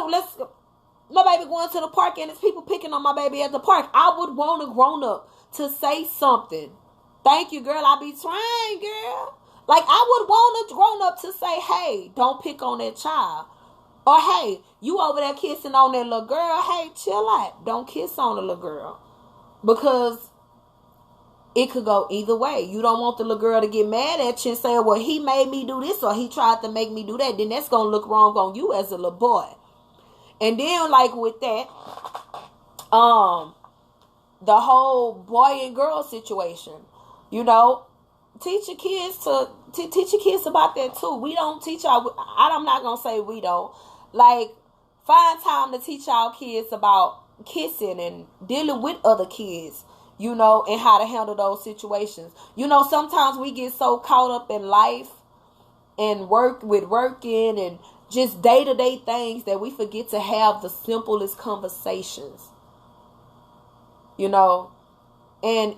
baby going to the park and it's people picking on my baby at the park. I would want a grown-up to say something. Thank you, girl. I be trying, girl. Like, I would want a grown-up to say, hey, don't pick on that child. Or, hey, you over there kissing on that little girl. Hey, chill out. Don't kiss on the little girl. Because it could go either way. You don't want the little girl to get mad at you and say, well, he made me do this or he tried to make me do that. Then that's going to look wrong on you as a little boy. And then, like, with that, the whole boy and girl situation, you know, teach your kids about that too. We don't teach I'm not going to say we don't. Like, find time to teach our kids about kissing and dealing with other kids, you know, and how to handle those situations. You know, sometimes we get so caught up in life and working and just day-to-day things that we forget to have the simplest conversations, you know, and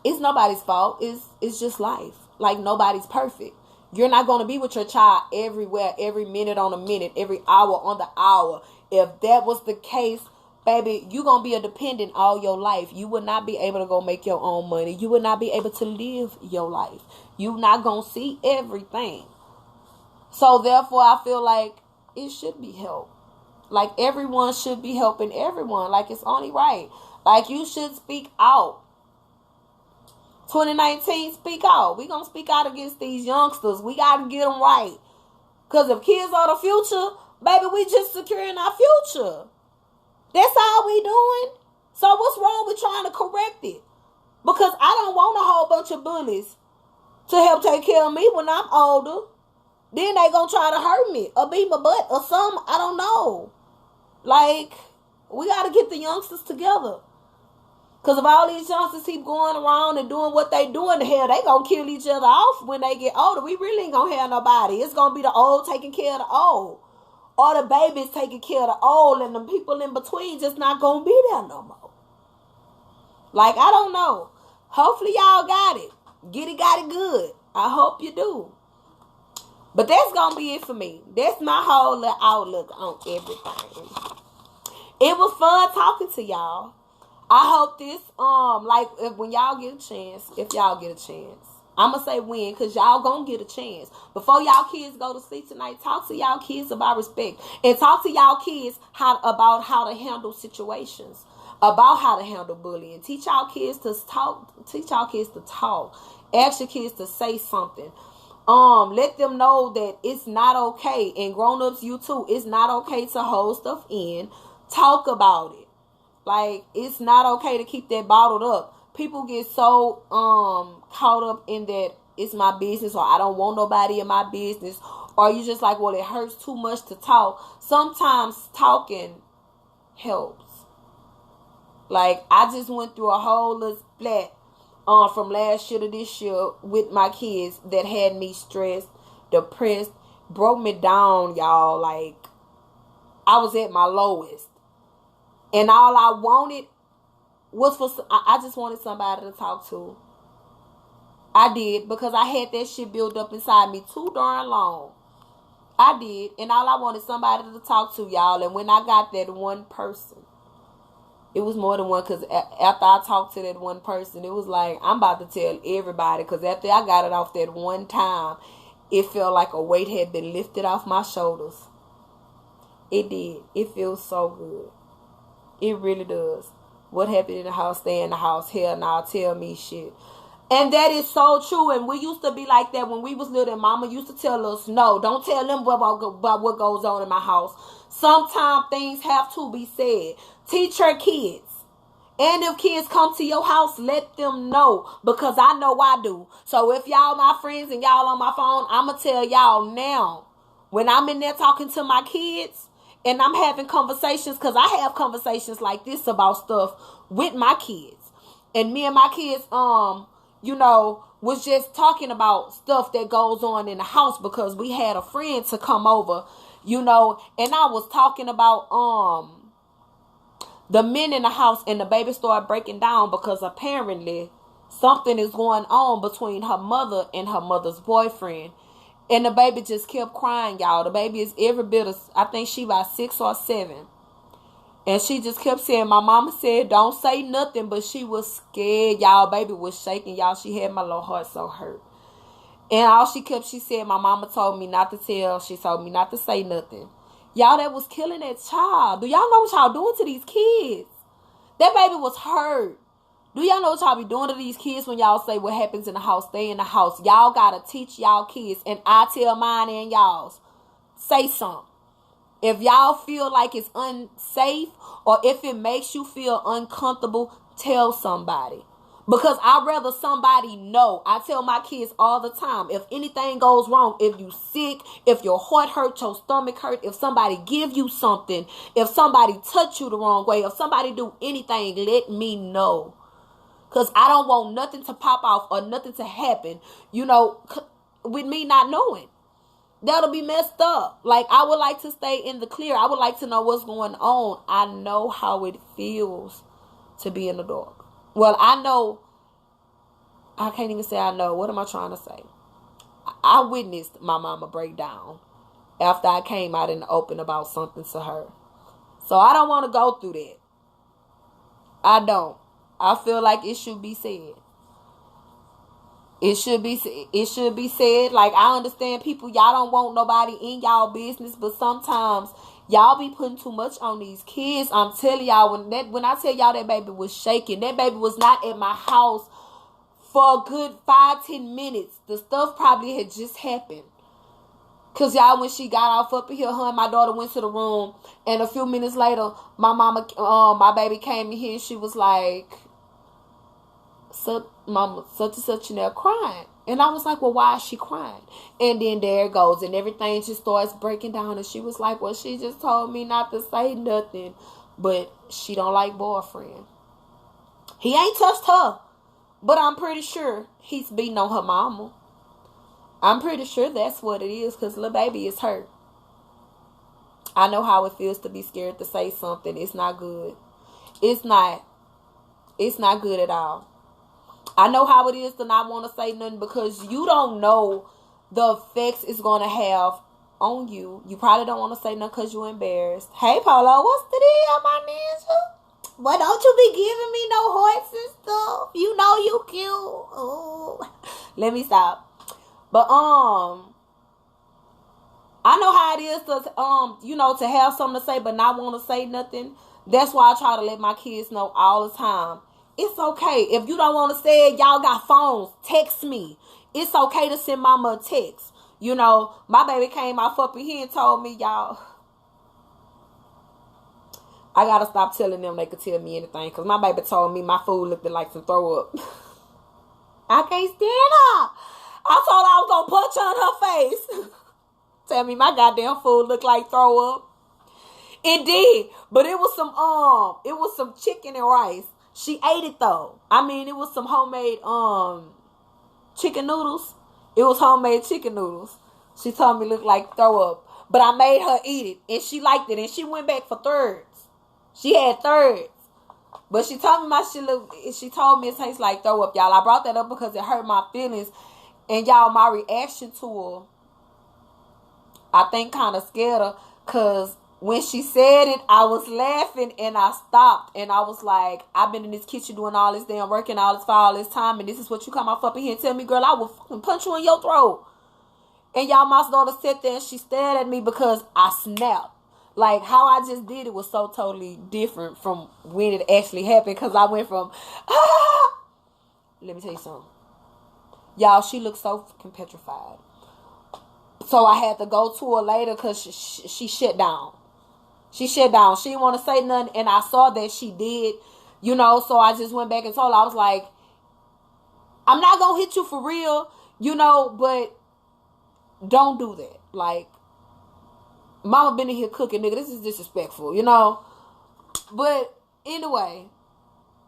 it's nobody's fault. It's just life. Like, nobody's perfect. You're not going to be with your child everywhere, every minute on a minute, every hour on the hour. If that was the case, baby, you're going to be a dependent all your life. You will not be able to go make your own money. You will not be able to live your life. You're not going to see everything. So, therefore, I feel like it should be help. Like, everyone should be helping everyone. Like, it's only right. Like, you should speak out. 2019, speak out. We going to speak out against these youngsters. We got to get them right. Because if kids are the future, baby, we just securing our future. That's all we doing. So what's wrong with trying to correct it? Because I don't want a whole bunch of bullies to help take care of me when I'm older. Then they gonna try to hurt me or beat my butt or something. I don't know. Like, we got to get the youngsters together. Because if all these youngsters keep going around and doing what they doing, hell, they going to kill each other off when they get older. We really ain't going to have nobody. It's going to be the old taking care of the old. Or the babies taking care of the old, and the people in between just not going to be there no more. Like, I don't know. Hopefully y'all got it. Got it good. I hope you do. But that's going to be it for me. That's my whole little outlook on everything. It was fun talking to y'all. I hope this, when y'all get a chance, if y'all get a chance, I'm going to say when, because y'all going to get a chance. Before y'all kids go to sleep tonight, talk to y'all kids about respect. And talk to y'all kids about how to handle situations, about how to handle bullying. Teach y'all kids to talk. Teach y'all kids to talk. Ask your kids to say something. Let them know that it's not okay. And grown-ups, you too, it's not okay to hold stuff in. Talk about it. Like, it's not okay to keep that bottled up. People get so caught up in that it's my business, or I don't want nobody in my business, or you just like, well, it hurts too much to talk. Sometimes talking helps. Like, I just went through a whole little splat from last year to this year with my kids that had me stressed, depressed, broke me down, y'all. Like, I was at my lowest. And all I wanted was I just wanted somebody to talk to. I did, because I had that shit built up inside me too darn long. I did. And all I wanted somebody to talk to, y'all. And when I got that one person, it was more than one, because after I talked to that one person, it was like, I'm about to tell everybody. Because after I got it off that one time, it felt like a weight had been lifted off my shoulders. It did. It feels so good. It really does. What happened in the house, stay in the house. Hell, now tell me shit. And that is so true. And we used to be like that when we was little. And Mama used to tell us, no, don't tell them about what goes on in my house. Sometimes things have to be said. Teach your kids. And if kids come to your house, let them know. Because I know I do. So if y'all my friends and y'all on my phone, I'm going to tell y'all now. When I'm in there talking to my kids, and I'm having conversations, because I have conversations like this about stuff with my kids. And me and my kids, was just talking about stuff that goes on in the house, because we had a friend to come over, and I was talking about the men in the house, and the baby started breaking down because apparently something is going on between her mother and her mother's boyfriend. And the baby just kept crying, y'all. The baby is every bit of, I think she about 6 or 7. And she just kept saying, my mama said, don't say nothing. But she was scared, y'all. Baby was shaking, y'all. She had my little heart so hurt. And all she said, my mama told me not to tell. She told me not to say nothing. Y'all, that was killing that child. Do y'all know what y'all doing to these kids? That baby was hurt. Do y'all know what y'all be doing to these kids when y'all say what happens in the house, stay in the house? Y'all gotta teach y'all kids, and I tell mine and y'all's, say something. If y'all feel like it's unsafe or if it makes you feel uncomfortable, tell somebody. Because I'd rather somebody know. I tell my kids all the time, if anything goes wrong, if you sick, if your heart hurt, your stomach hurt, if somebody give you something, if somebody touch you the wrong way, if somebody do anything, let me know. Because I don't want nothing to pop off or nothing to happen, you know, with me not knowing. That'll be messed up. Like, I would like to stay in the clear. I would like to know what's going on. I know how it feels to be in the dark. Well, I know. I can't even say I know. What am I trying to say? I witnessed my mama break down after I came out in the open about something to her. So I don't want to go through that. I don't. I feel like it should be said. It should be said. Like, I understand people, y'all don't want nobody in y'all business, but sometimes y'all be putting too much on these kids. I'm telling y'all, when I tell y'all that baby was shaking, that baby was not at my house for a good 5-10 minutes. The stuff probably had just happened. Cause y'all, when she got off up here, her and my daughter went to the room, and a few minutes later, my baby came in here, and she was like, Mama, such and such, and they're crying. And I was like, well, why is she crying? And then there it goes, and everything just starts breaking down. And she was like, well, she just told me not to say nothing, but she don't like boyfriend. He ain't touched her, but I'm pretty sure he's beating on her mama. I'm pretty sure that's what it is, because little baby is hurt. I know how it feels to be scared to say something. It's not good. It's not good at all. I know how it is to not want to say nothing, because you don't know the effects it's going to have on you. You probably don't want to say nothing because you're embarrassed. Hey, Polo, what's the deal, my ninja? But don't you be giving me no hearts and stuff. You know you cute. Oh, let me stop. But I know how it is to to have something to say but not want to say nothing. That's why I try to let my kids know all the time. It's okay. If you don't want to say it, y'all got phones. Text me. It's okay to send mama a text. You know, my baby came off up in here and told me, y'all, I got to stop telling them they could tell me anything. Because my baby told me my food looked like some throw up. I can't stand her. I told her I was going to punch her in her face. Tell me my goddamn food looked like throw up. It did. But it was some chicken and rice. She ate it though. I mean, it was some homemade chicken noodles. It was homemade chicken noodles. She told me it looked like throw up. But I made her eat it. And she liked it. And she went back for thirds. She had thirds. But she told me she told me it tastes like throw up, y'all. I brought that up because it hurt my feelings. And y'all, my reaction to her, I think kind of scared her. Because when she said it, I was laughing and I stopped. And I was like, I've been in this kitchen doing all this damn work and all this for all this time. And this is what you come off up in here and tell me, girl, I will fucking punch you in your throat. And y'all, my daughter sat there and she stared at me because I snapped. Like, how I just did it was so totally different from when it actually happened. Because I went from, ah! Let me tell you something. Y'all, she looked so fucking petrified. So I had to go to her later because she shut down. She shut down. She didn't want to say nothing. And I saw that she did, so I just went back and told her, I was like, I'm not going to hit you for real, but don't do that. Like, mama been in here cooking, nigga. This is disrespectful, But anyway,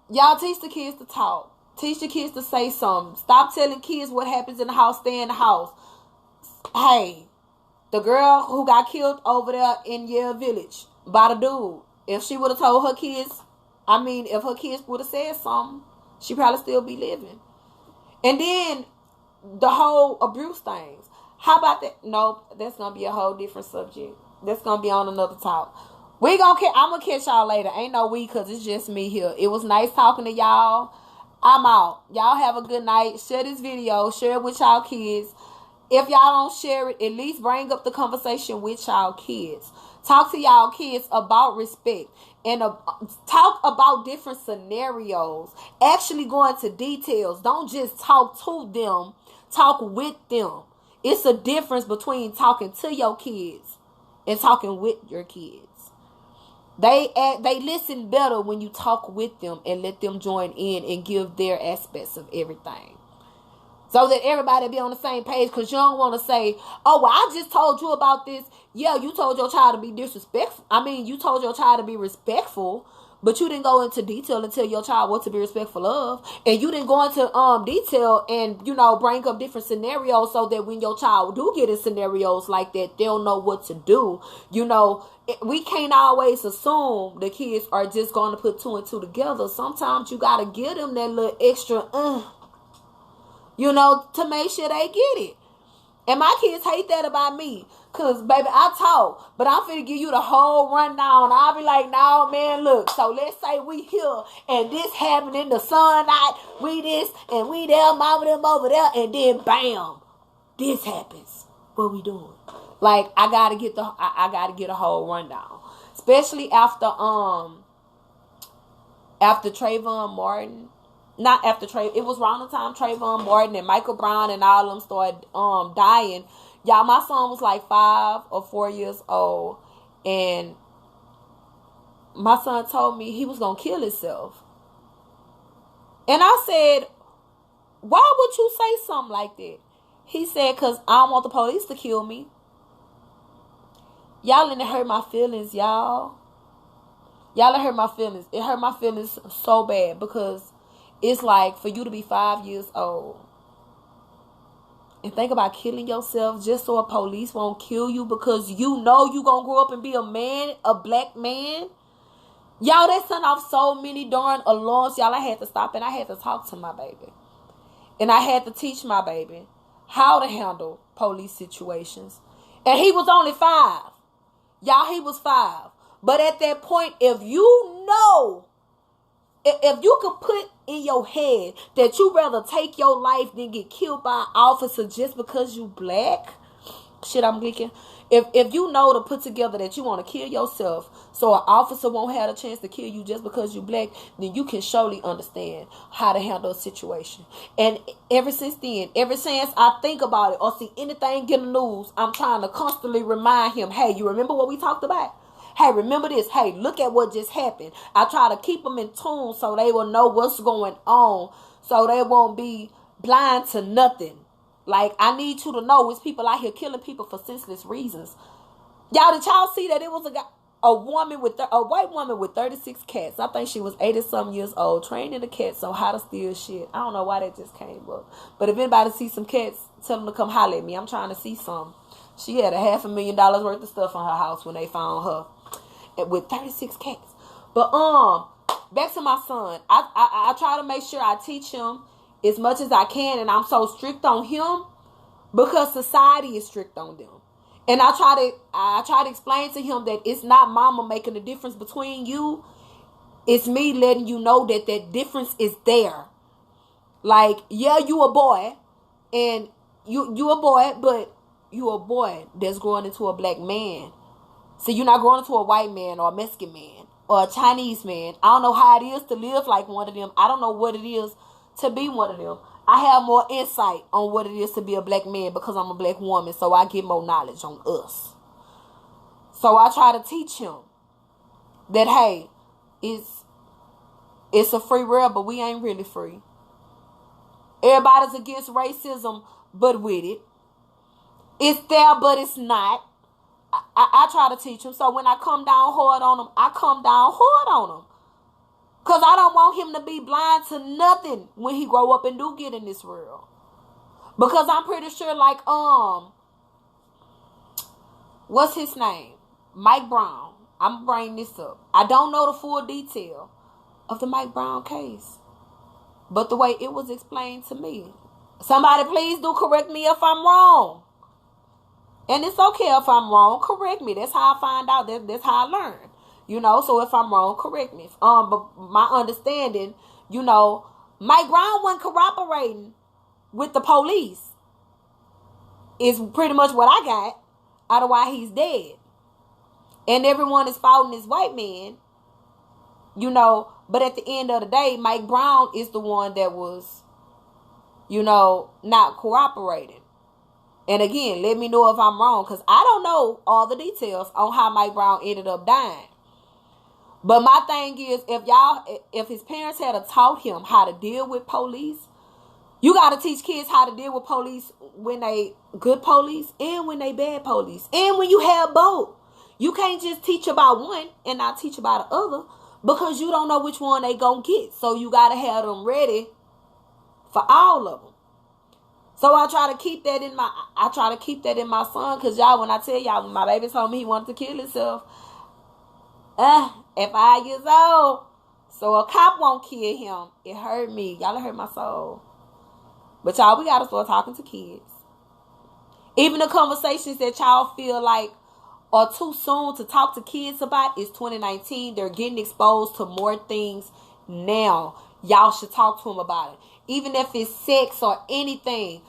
y'all teach the kids to talk. Teach the kids to say something. Stop telling kids what happens in the house. Stay in the house. Hey, the girl who got killed over there in Yale Village by the dude, if she would have told her kids, if her kids would have said something, she probably still be living. And then the whole abuse things. How about that? No, that's going to be a whole different subject. That's going to be on another talk. I'm going to catch y'all later. Ain't no we, because it's just me here. It was nice talking to y'all. I'm out. Y'all have a good night. Share this video. Share it with y'all kids. If y'all don't share it, at least bring up the conversation with y'all kids. Talk to y'all kids about respect and talk about different scenarios. Actually go into details. Don't just talk to them. Talk with them. It's a difference between talking to your kids and talking with your kids. They listen better when you talk with them and let them join in and give their aspects of everything. So that everybody be on the same page, because you don't want to say, oh, well, I just told you about this. Yeah, you told your child to be disrespectful. I mean, you told your child to be respectful, but you didn't go into detail and tell your child what to be respectful of. And you didn't go into detail and, bring up different scenarios so that when your child do get in scenarios like that, they'll know what to do. We can't always assume the kids are just going to put two and two together. Sometimes you got to give them that little extra, to make sure they get it. And my kids hate that about me. Because, baby, I talk. But I'm finna give you the whole rundown. I'll be like, no, man, look. So let's say we here. And this happened in the sunlight. We this. And we there. Mama them over there. And then, bam. This happens. What we doing? Like, I gotta get a whole rundown. Especially after Trayvon Martin. Not after it was around the time Trayvon Martin and Michael Brown and all of them started dying. Y'all, my son was like 5 or 4 years old, and my son told me he was gonna kill himself. And I said, why would you say something like that? He said, because I don't want the police to kill me. Y'all, and it hurt my feelings, y'all. Y'all, it hurt my feelings. It hurt my feelings so bad, because it's like for you to be 5 years old and think about killing yourself just so a police won't kill you because you know you gonna grow up and be a man, a black man. Y'all, that sent off so many darn alarms. Y'all, I had to stop and I had to talk to my baby. And I had to teach my baby how to handle police situations. And he was only 5. Y'all, he was 5. But at that point, if you could put in your head that you rather take your life than get killed by an officer just because you black, shit, I'm geeking. If you know to put together that you want to kill yourself so an officer won't have a chance to kill you just because you black, then you can surely understand how to handle a situation. And ever since I think about it or see anything in the news, I'm trying to constantly remind him, hey, you remember what we talked about? Hey, remember this. Hey, look at what just happened. I try to keep them in tune so they will know what's going on, so they won't be blind to nothing. Like, I need you to know it's people out here killing people for senseless reasons. Y'all, did y'all see that it was a white woman with 36 cats? I think she was 80-something years old, training the cats on how to steal shit. I don't know why that just came up. But if anybody sees some cats, tell them to come holler at me. I'm trying to see some. She had $500,000 worth of stuff in her house when they found her. With 36 cats. But back to my son. I try to make sure I teach him as much as I can, and I'm so strict on him because society is strict on them. And I try to explain to him that it's not mama making the difference between you. It's me letting you know that that difference is there. Like, yeah, you a boy, and you a boy, but you a boy that's growing into a black man. So you're not growing into a white man or a Mexican man or a Chinese man. I don't know how it is to live like one of them. I don't know what it is to be one of them. I have more insight on what it is to be a black man because I'm a black woman. So I get more knowledge on us. So I try to teach him that, hey, it's a free world, but we ain't really free. Everybody's against racism, but with it. It's there, but it's not. I try to teach him. So when I come down hard on him, I come down hard on him. Because I don't want him to be blind to nothing when he grow up and do get in this world. Because I'm pretty sure, like, what's his name? Mike Brown. I'm bringing this up. I don't know the full detail of the Mike Brown case. But the way it was explained to me. Somebody please do correct me if I'm wrong. And it's okay if I'm wrong, correct me. That's how I find out. That's how I learn. So if I'm wrong, correct me. But my understanding, Mike Brown wasn't cooperating with the police. is pretty much what I got out of why he's dead. And everyone is faulting this white man, you know. But at the end of the day, Mike Brown is the one that was, you know, not cooperating. And again, let me know if I'm wrong, because I don't know all the details on how Mike Brown ended up dying. But my thing is, if his parents had taught him how to deal with police, you got to teach kids how to deal with police when they good police and when they bad police. And when you have both. You can't just teach about one and not teach about the other, because you don't know which one they gonna get. So you got to have them ready for all of them. So I try to keep that in my son, because y'all, when I tell y'all, when my baby told me he wanted to kill himself at 5 years old, so a cop won't kill him, it hurt me. Y'all hurt my soul. But y'all, we gotta start talking to kids. Even the conversations that y'all feel like are too soon to talk to kids about, is 2019. They're getting exposed to more things now. Y'all should talk to them about it. Even if it's sex or anything.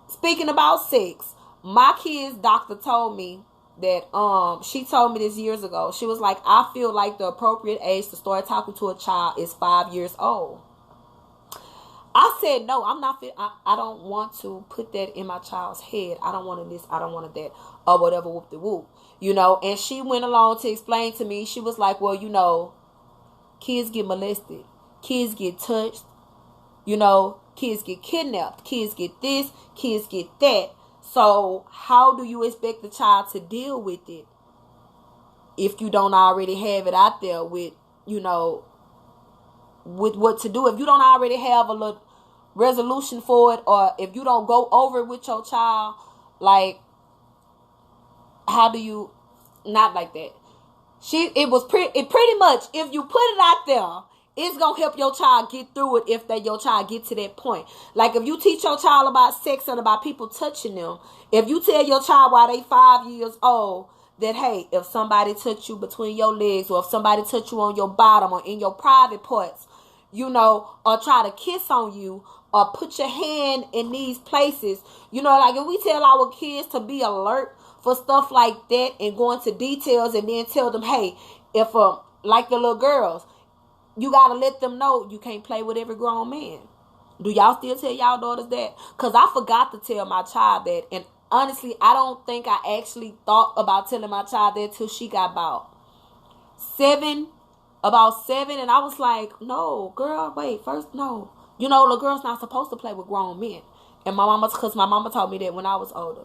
Speaking about sex, my kid's doctor told me that she told me this years ago. She was like, I feel like the appropriate age to start talking to a child is 5 years old. I said, no, I'm not fit. I don't want to put that in my child's head. I don't want this. I don't want that, or whatever, whoop de whoop. You know, and she went along to explain to me. She was like, well, you know, kids get molested. Kids get touched. You know, kids get kidnapped. Kids get this. Kids get that. So how do you expect the child to deal with it if you don't already have it out there with, you know, with what to do? If you don't already have a little resolution for it, or if you don't go over it with your child, like, how do you, not like that. It pretty much, if you put it out there, it's going to help your child get through it if your child get to that point. Like, if you teach your child about sex and about people touching them, if you tell your child while they 5 years old that, hey, if somebody touch you between your legs, or if somebody touch you on your bottom or in your private parts, you know, or try to kiss on you, or put your hand in these places, you know, like, if we tell our kids to be alert for stuff like that and go into details, and then tell them, hey, if, like the little girls, you got to let them know you can't play with every grown man. Do y'all still tell y'all daughters that? Because I forgot to tell my child that. And honestly, I don't think I actually thought about telling my child that till she got about seven. And I was like, no, girl, wait, first, no. You know, the girl's not supposed to play with grown men. And because my mama told me that when I was older.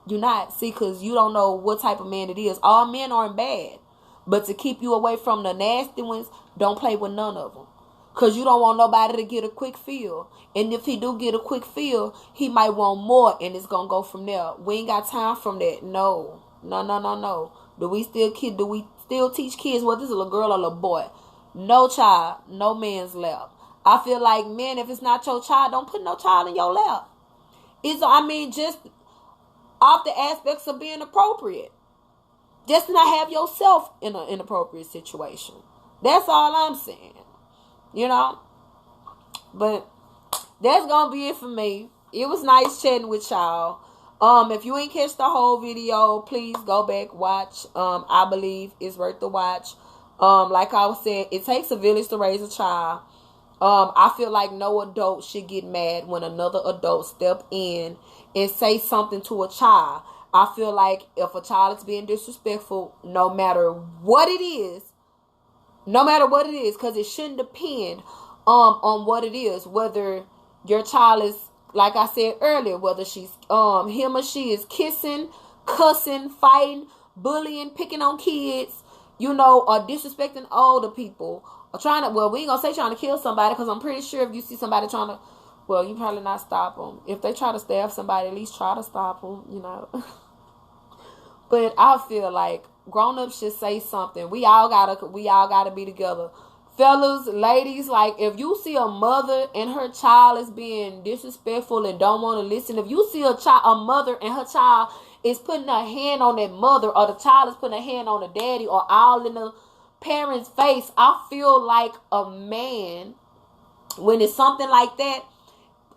You're not. See, because you don't know what type of man it is. All men aren't bad. But to keep you away from the nasty ones, don't play with none of them. Because you don't want nobody to get a quick feel. And if he do get a quick feel, he might want more, and it's going to go from there. We ain't got time from that. No. Do we still teach kids what this is, a little girl or a little boy? No child, no man's lap. I feel like, men, if it's not your child, don't put no child in your lap. Just off the aspects of being appropriate. Just not have yourself in an inappropriate situation. That's all I'm saying. You know? But that's going to be it for me. It was nice chatting with y'all. If you ain't catch the whole video, please go back, watch. I believe it's worth the watch. Like I was saying, it takes a village to raise a child. I feel like no adult should get mad when another adult step in and say something to a child. I feel like if a child is being disrespectful, no matter what it is, because it shouldn't depend on what it is, whether your child is, like I said earlier, whether she's him or she is kissing, cussing, fighting, bullying, picking on kids, you know, or disrespecting older people, or trying to, we ain't gonna say trying to kill somebody, because I'm pretty sure if you see somebody trying to, you probably not stop them. If they try to stab somebody, at least try to stop them, you know. But I feel like grown-ups should say something. We all gotta be together. Fellas, ladies, like, if you see a mother and her child is being disrespectful and don't want to listen, if you see a mother and her child is putting her hand on that mother, or the child is putting a hand on the daddy, or all in the parent's face, I feel like a man, when it's something like that,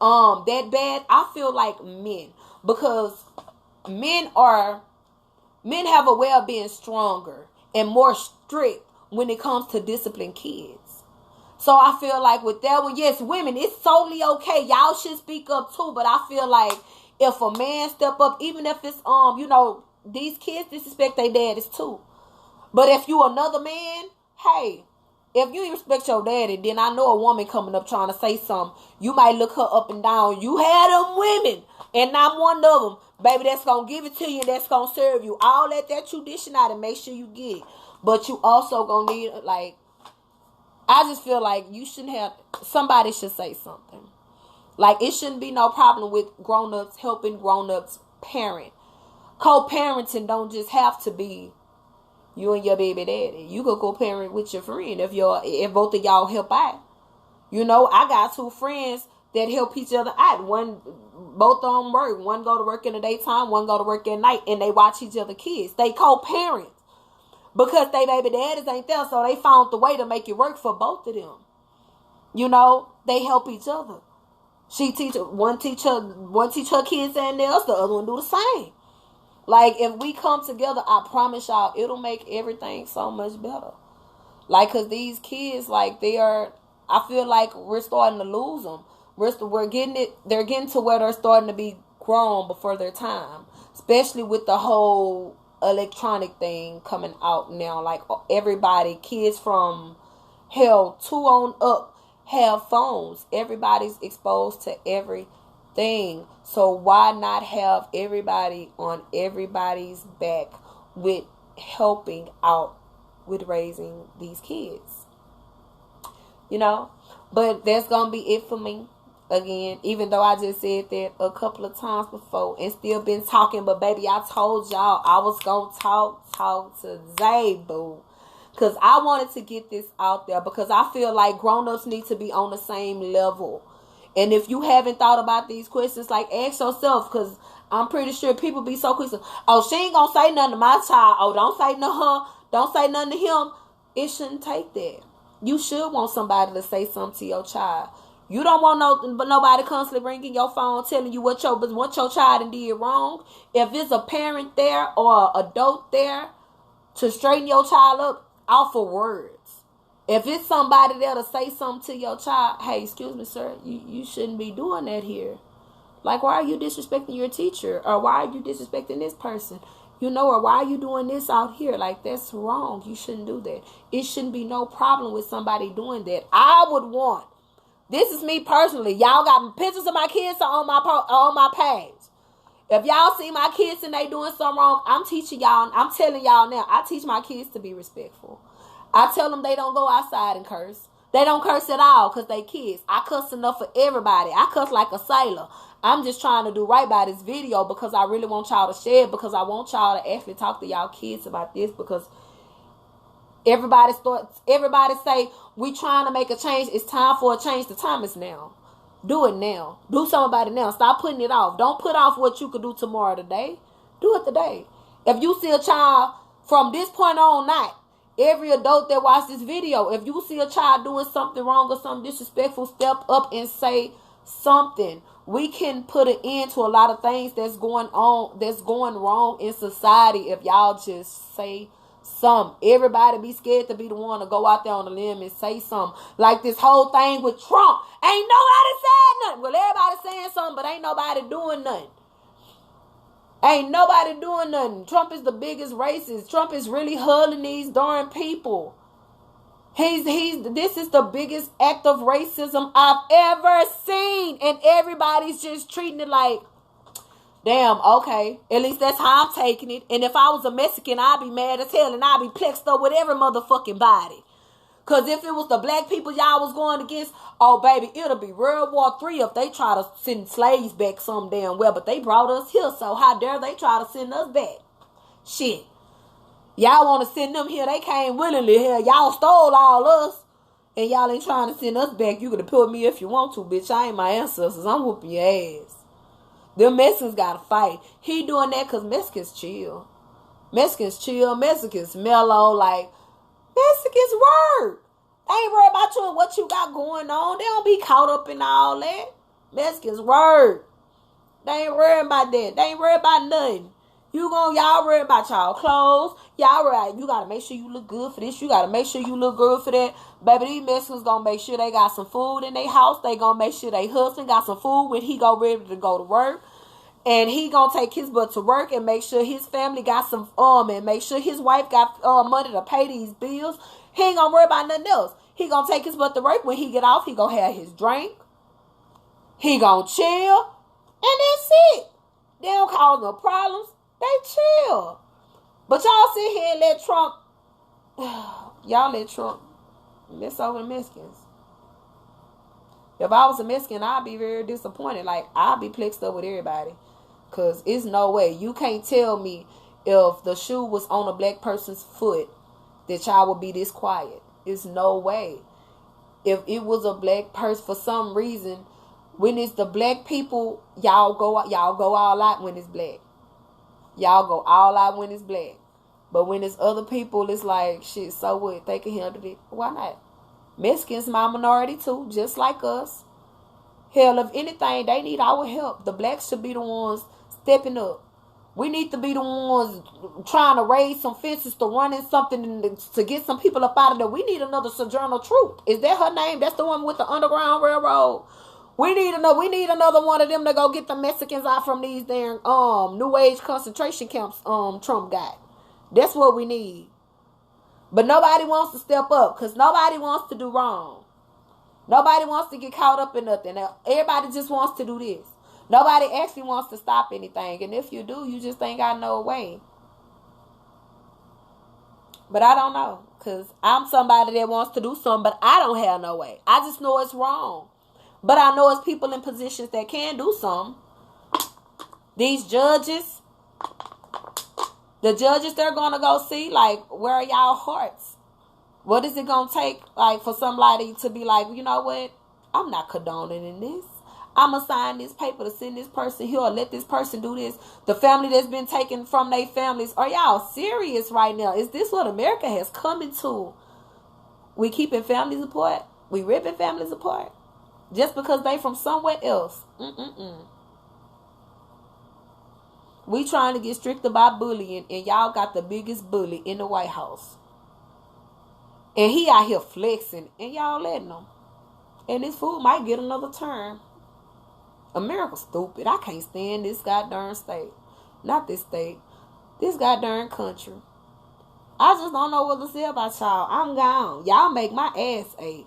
that bad, I feel like men. because men have a way of being stronger and more strict when it comes to discipline kids. So I feel like with that one, yes, women, it's totally okay. Y'all should speak up too. But I feel like if a man step up, even if it's these kids disrespect their daddies too. But if you another man, hey, if you respect your daddy, then I know a woman coming up trying to say something. You might look her up and down. You had them women, and I'm one of them. Baby, that's going to give it to you and that's going to serve you. All that you dishing out and make sure you get it. But you also going to need, like, I just feel like you shouldn't have, somebody should say something. Like, it shouldn't be no problem with grown-ups helping grown-ups parent. Co-parenting don't just have to be you and your baby daddy. You could co-parent with your friend if both of y'all help out. You know, I got two friends that help each other out. Both of them work. One go to work in the daytime, one go to work at night, and they watch each other kids. They co-parent because they baby daddies ain't there, so they found the way to make it work for both of them. You know, they help each other. One teach her kids and else, the other one do the same. Like, if we come together, I promise y'all, it'll make everything so much better. Like, because these kids, like, I feel like we're starting to lose them. They're getting to where they're starting to be grown before their time. Especially with the whole electronic thing coming out now. Like, everybody, kids from 2 on up have phones. Everybody's exposed to everything. So why not have everybody on everybody's back with helping out with raising these kids? You know? But that's going to be it for me. Again, even though I just said that a couple of times before and still been talking. But baby, I told y'all I was going to talk today, boo. Because I wanted to get this out there. Because I feel like grown-ups need to be on the same level. And if you haven't thought about these questions, like, ask yourself, because I'm pretty sure people be so quick. Oh, she ain't going to say nothing to my child. Oh, don't say nothing to her. Don't say nothing to him. It shouldn't take that. You should want somebody to say something to your child. You don't want nobody constantly ringing your phone telling you what your child did wrong. If it's a parent there or an adult there to straighten your child up, offer words. If it's somebody there to say something to your child, hey, excuse me, sir, you shouldn't be doing that here. Like, why are you disrespecting your teacher? Or why are you disrespecting this person? You know, or why are you doing this out here? Like, that's wrong. You shouldn't do that. It shouldn't be no problem with somebody doing that. I would want, this is me personally, y'all got pictures of my kids on my page. If y'all see my kids and they doing something wrong, I'm telling y'all now, I teach my kids to be respectful. I tell them they don't go outside and curse. They don't curse at all because they kids. I cuss enough for everybody. I cuss like a sailor. I'm just trying to do right by this video because I really want y'all to share it, because I want y'all to actually talk to y'all kids about this, because everybody say we trying to make a change. It's time for a change. The time is now. Do it now. Do something about it now. Stop putting it off. Don't put off what you could do tomorrow today. Do it today. If you see a child from this point on not, every adult that watch this video, if you see a child doing something wrong or something disrespectful, step up and say something. We can put an end to a lot of things that's going wrong in society if y'all just say something. Everybody be scared to be the one to go out there on the limb and say something. Like this whole thing with Trump. Ain't nobody said nothing. Well, everybody saying something, but ain't nobody doing nothing. Ain't nobody doing nothing. Trump is the biggest racist. Trump is really hurting these darn people. This is the biggest act of racism I've ever seen. And everybody's just treating it like, damn, okay. At least that's how I'm taking it. And if I was a Mexican, I'd be mad as hell and I'd be plexed up with every motherfucking body. Because if it was the black people y'all was going against, oh, baby, it'll be World War III if they try to send slaves back some damn well. But they brought us here, so how dare they try to send us back? Shit. Y'all want to send them here. They came willingly here. Y'all stole all us. And y'all ain't trying to send us back. You could have put me if you want to, bitch. I ain't my ancestors. I'm whooping your ass. Them Mexicans got to fight. He doing that because Mexicans chill. Mexicans chill. Mexicans mellow. Like, Mexicans work. They ain't worried about you and what you got going on. They don't be caught up in all that. Mexicans work. They ain't worried about that. They ain't worried about nothing. Y'all worry about y'all clothes. Y'all worry, you gotta make sure you look good for this. You gotta make sure you look good for that. Baby, these Mexicans gonna make sure they got some food in their house. They gonna make sure their husband got some food when he go ready to go to work. And he gonna take his butt to work and make sure his family got some and make sure his wife got money to pay these bills. He ain't gonna worry about nothing else. He gonna take his butt to work. When he get off, he gonna have his drink. He gonna chill. And that's it. They don't cause no problems. They chill. But y'all sit here and let Trump, y'all let Trump mess over the Mexicans. If I was a Mexican, I'd be very disappointed. Like, I'd be plexed up with everybody. Because it's no way. You can't tell me if the shoe was on a black person's foot that y'all would be this quiet. It's no way. If it was a black person, for some reason, when it's the black people, y'all go all out when it's black. Y'all go all out when it's black. But when it's other people, it's like, shit, so what? They can handle it. Why not? Mexicans, my minority too, just like us. Hell, if anything, they need our help. The blacks should be the ones stepping up. We need to be the ones trying to raise some fences to run in something to get some people up out of there. We need another Sojourner Truth. Is that her name? That's the one with the Underground Railroad. We need another one of them to go get the Mexicans out from these damn New Age concentration camps Trump got. That's what we need. But nobody wants to step up because nobody wants to do wrong. Nobody wants to get caught up in nothing. Everybody just wants to do this. Nobody actually wants to stop anything. And if you do, you just ain't got no way. But I don't know. Because I'm somebody that wants to do something, but I don't have no way. I just know it's wrong. But I know it's people in positions that can do something. These judges, the judges, they're going to go see, like, where are y'all hearts? What is it going to take, like, for somebody to be like, you know what? I'm not condoning in this. I'm going to sign this paper to send this person here or let this person do this. The family that's been taken from their families. Are y'all serious right now? Is this what America has come into? We keeping families apart? We ripping families apart? Just because they from somewhere else. We trying to get strict about bullying, and y'all got the biggest bully in the White House. And he out here flexing, and y'all letting him. And this fool might get another term. America's stupid. I can't stand this goddamn state. Not this state. This goddamn country. I just don't know what to say about y'all. I'm gone. Y'all make my ass ache.